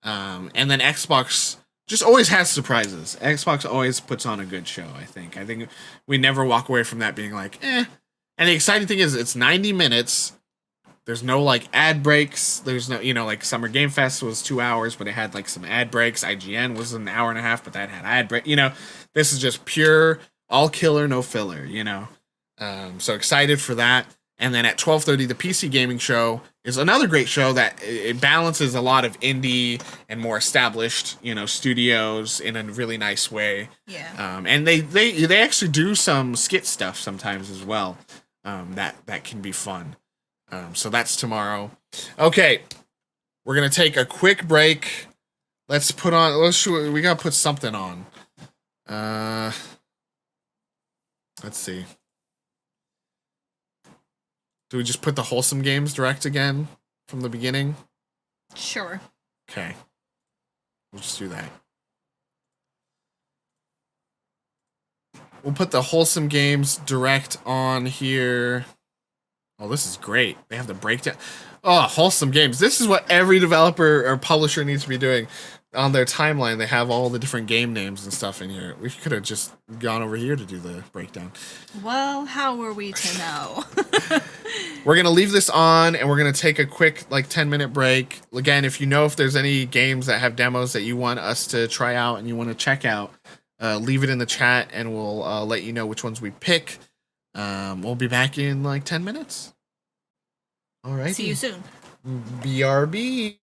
And then Xbox just always has surprises. Xbox always puts on a good show, I think. I think we never walk away from that being like, eh. And the exciting thing is it's 90 minutes. There's no like ad breaks. There's no, like Summer Game Fest was 2 hours, but it had like some ad breaks. IGN was an hour and a half, but that had ad break. This is just pure all killer, no filler, So excited for that. And then at 12:30, the PC Gaming Show is another great show that it balances a lot of indie and more established, studios in a really nice way. Yeah. And they actually do some skit stuff sometimes as well. That can be fun. So that's tomorrow. Okay, we're gonna take a quick break. We gotta put something on. Let's see. Do we just put the Wholesome Games direct again from the beginning? Sure. Okay. We'll just do that. We'll put the Wholesome Games direct on here. Oh, this is great. They have the breakdown. Oh, Wholesome Games. This is what every developer or publisher needs to be doing. On their timeline, they have all the different game names and stuff in here. We could have just gone over here to do the breakdown. Well, how were we to know? We're going to leave this on, and we're going to take a quick, 10-minute break. Again, if there's any games that have demos that you want us to try out and you want to check out, leave it in the chat, and we'll let you know which ones we pick. We'll be back in like 10 minutes. All right. See you soon. BRB.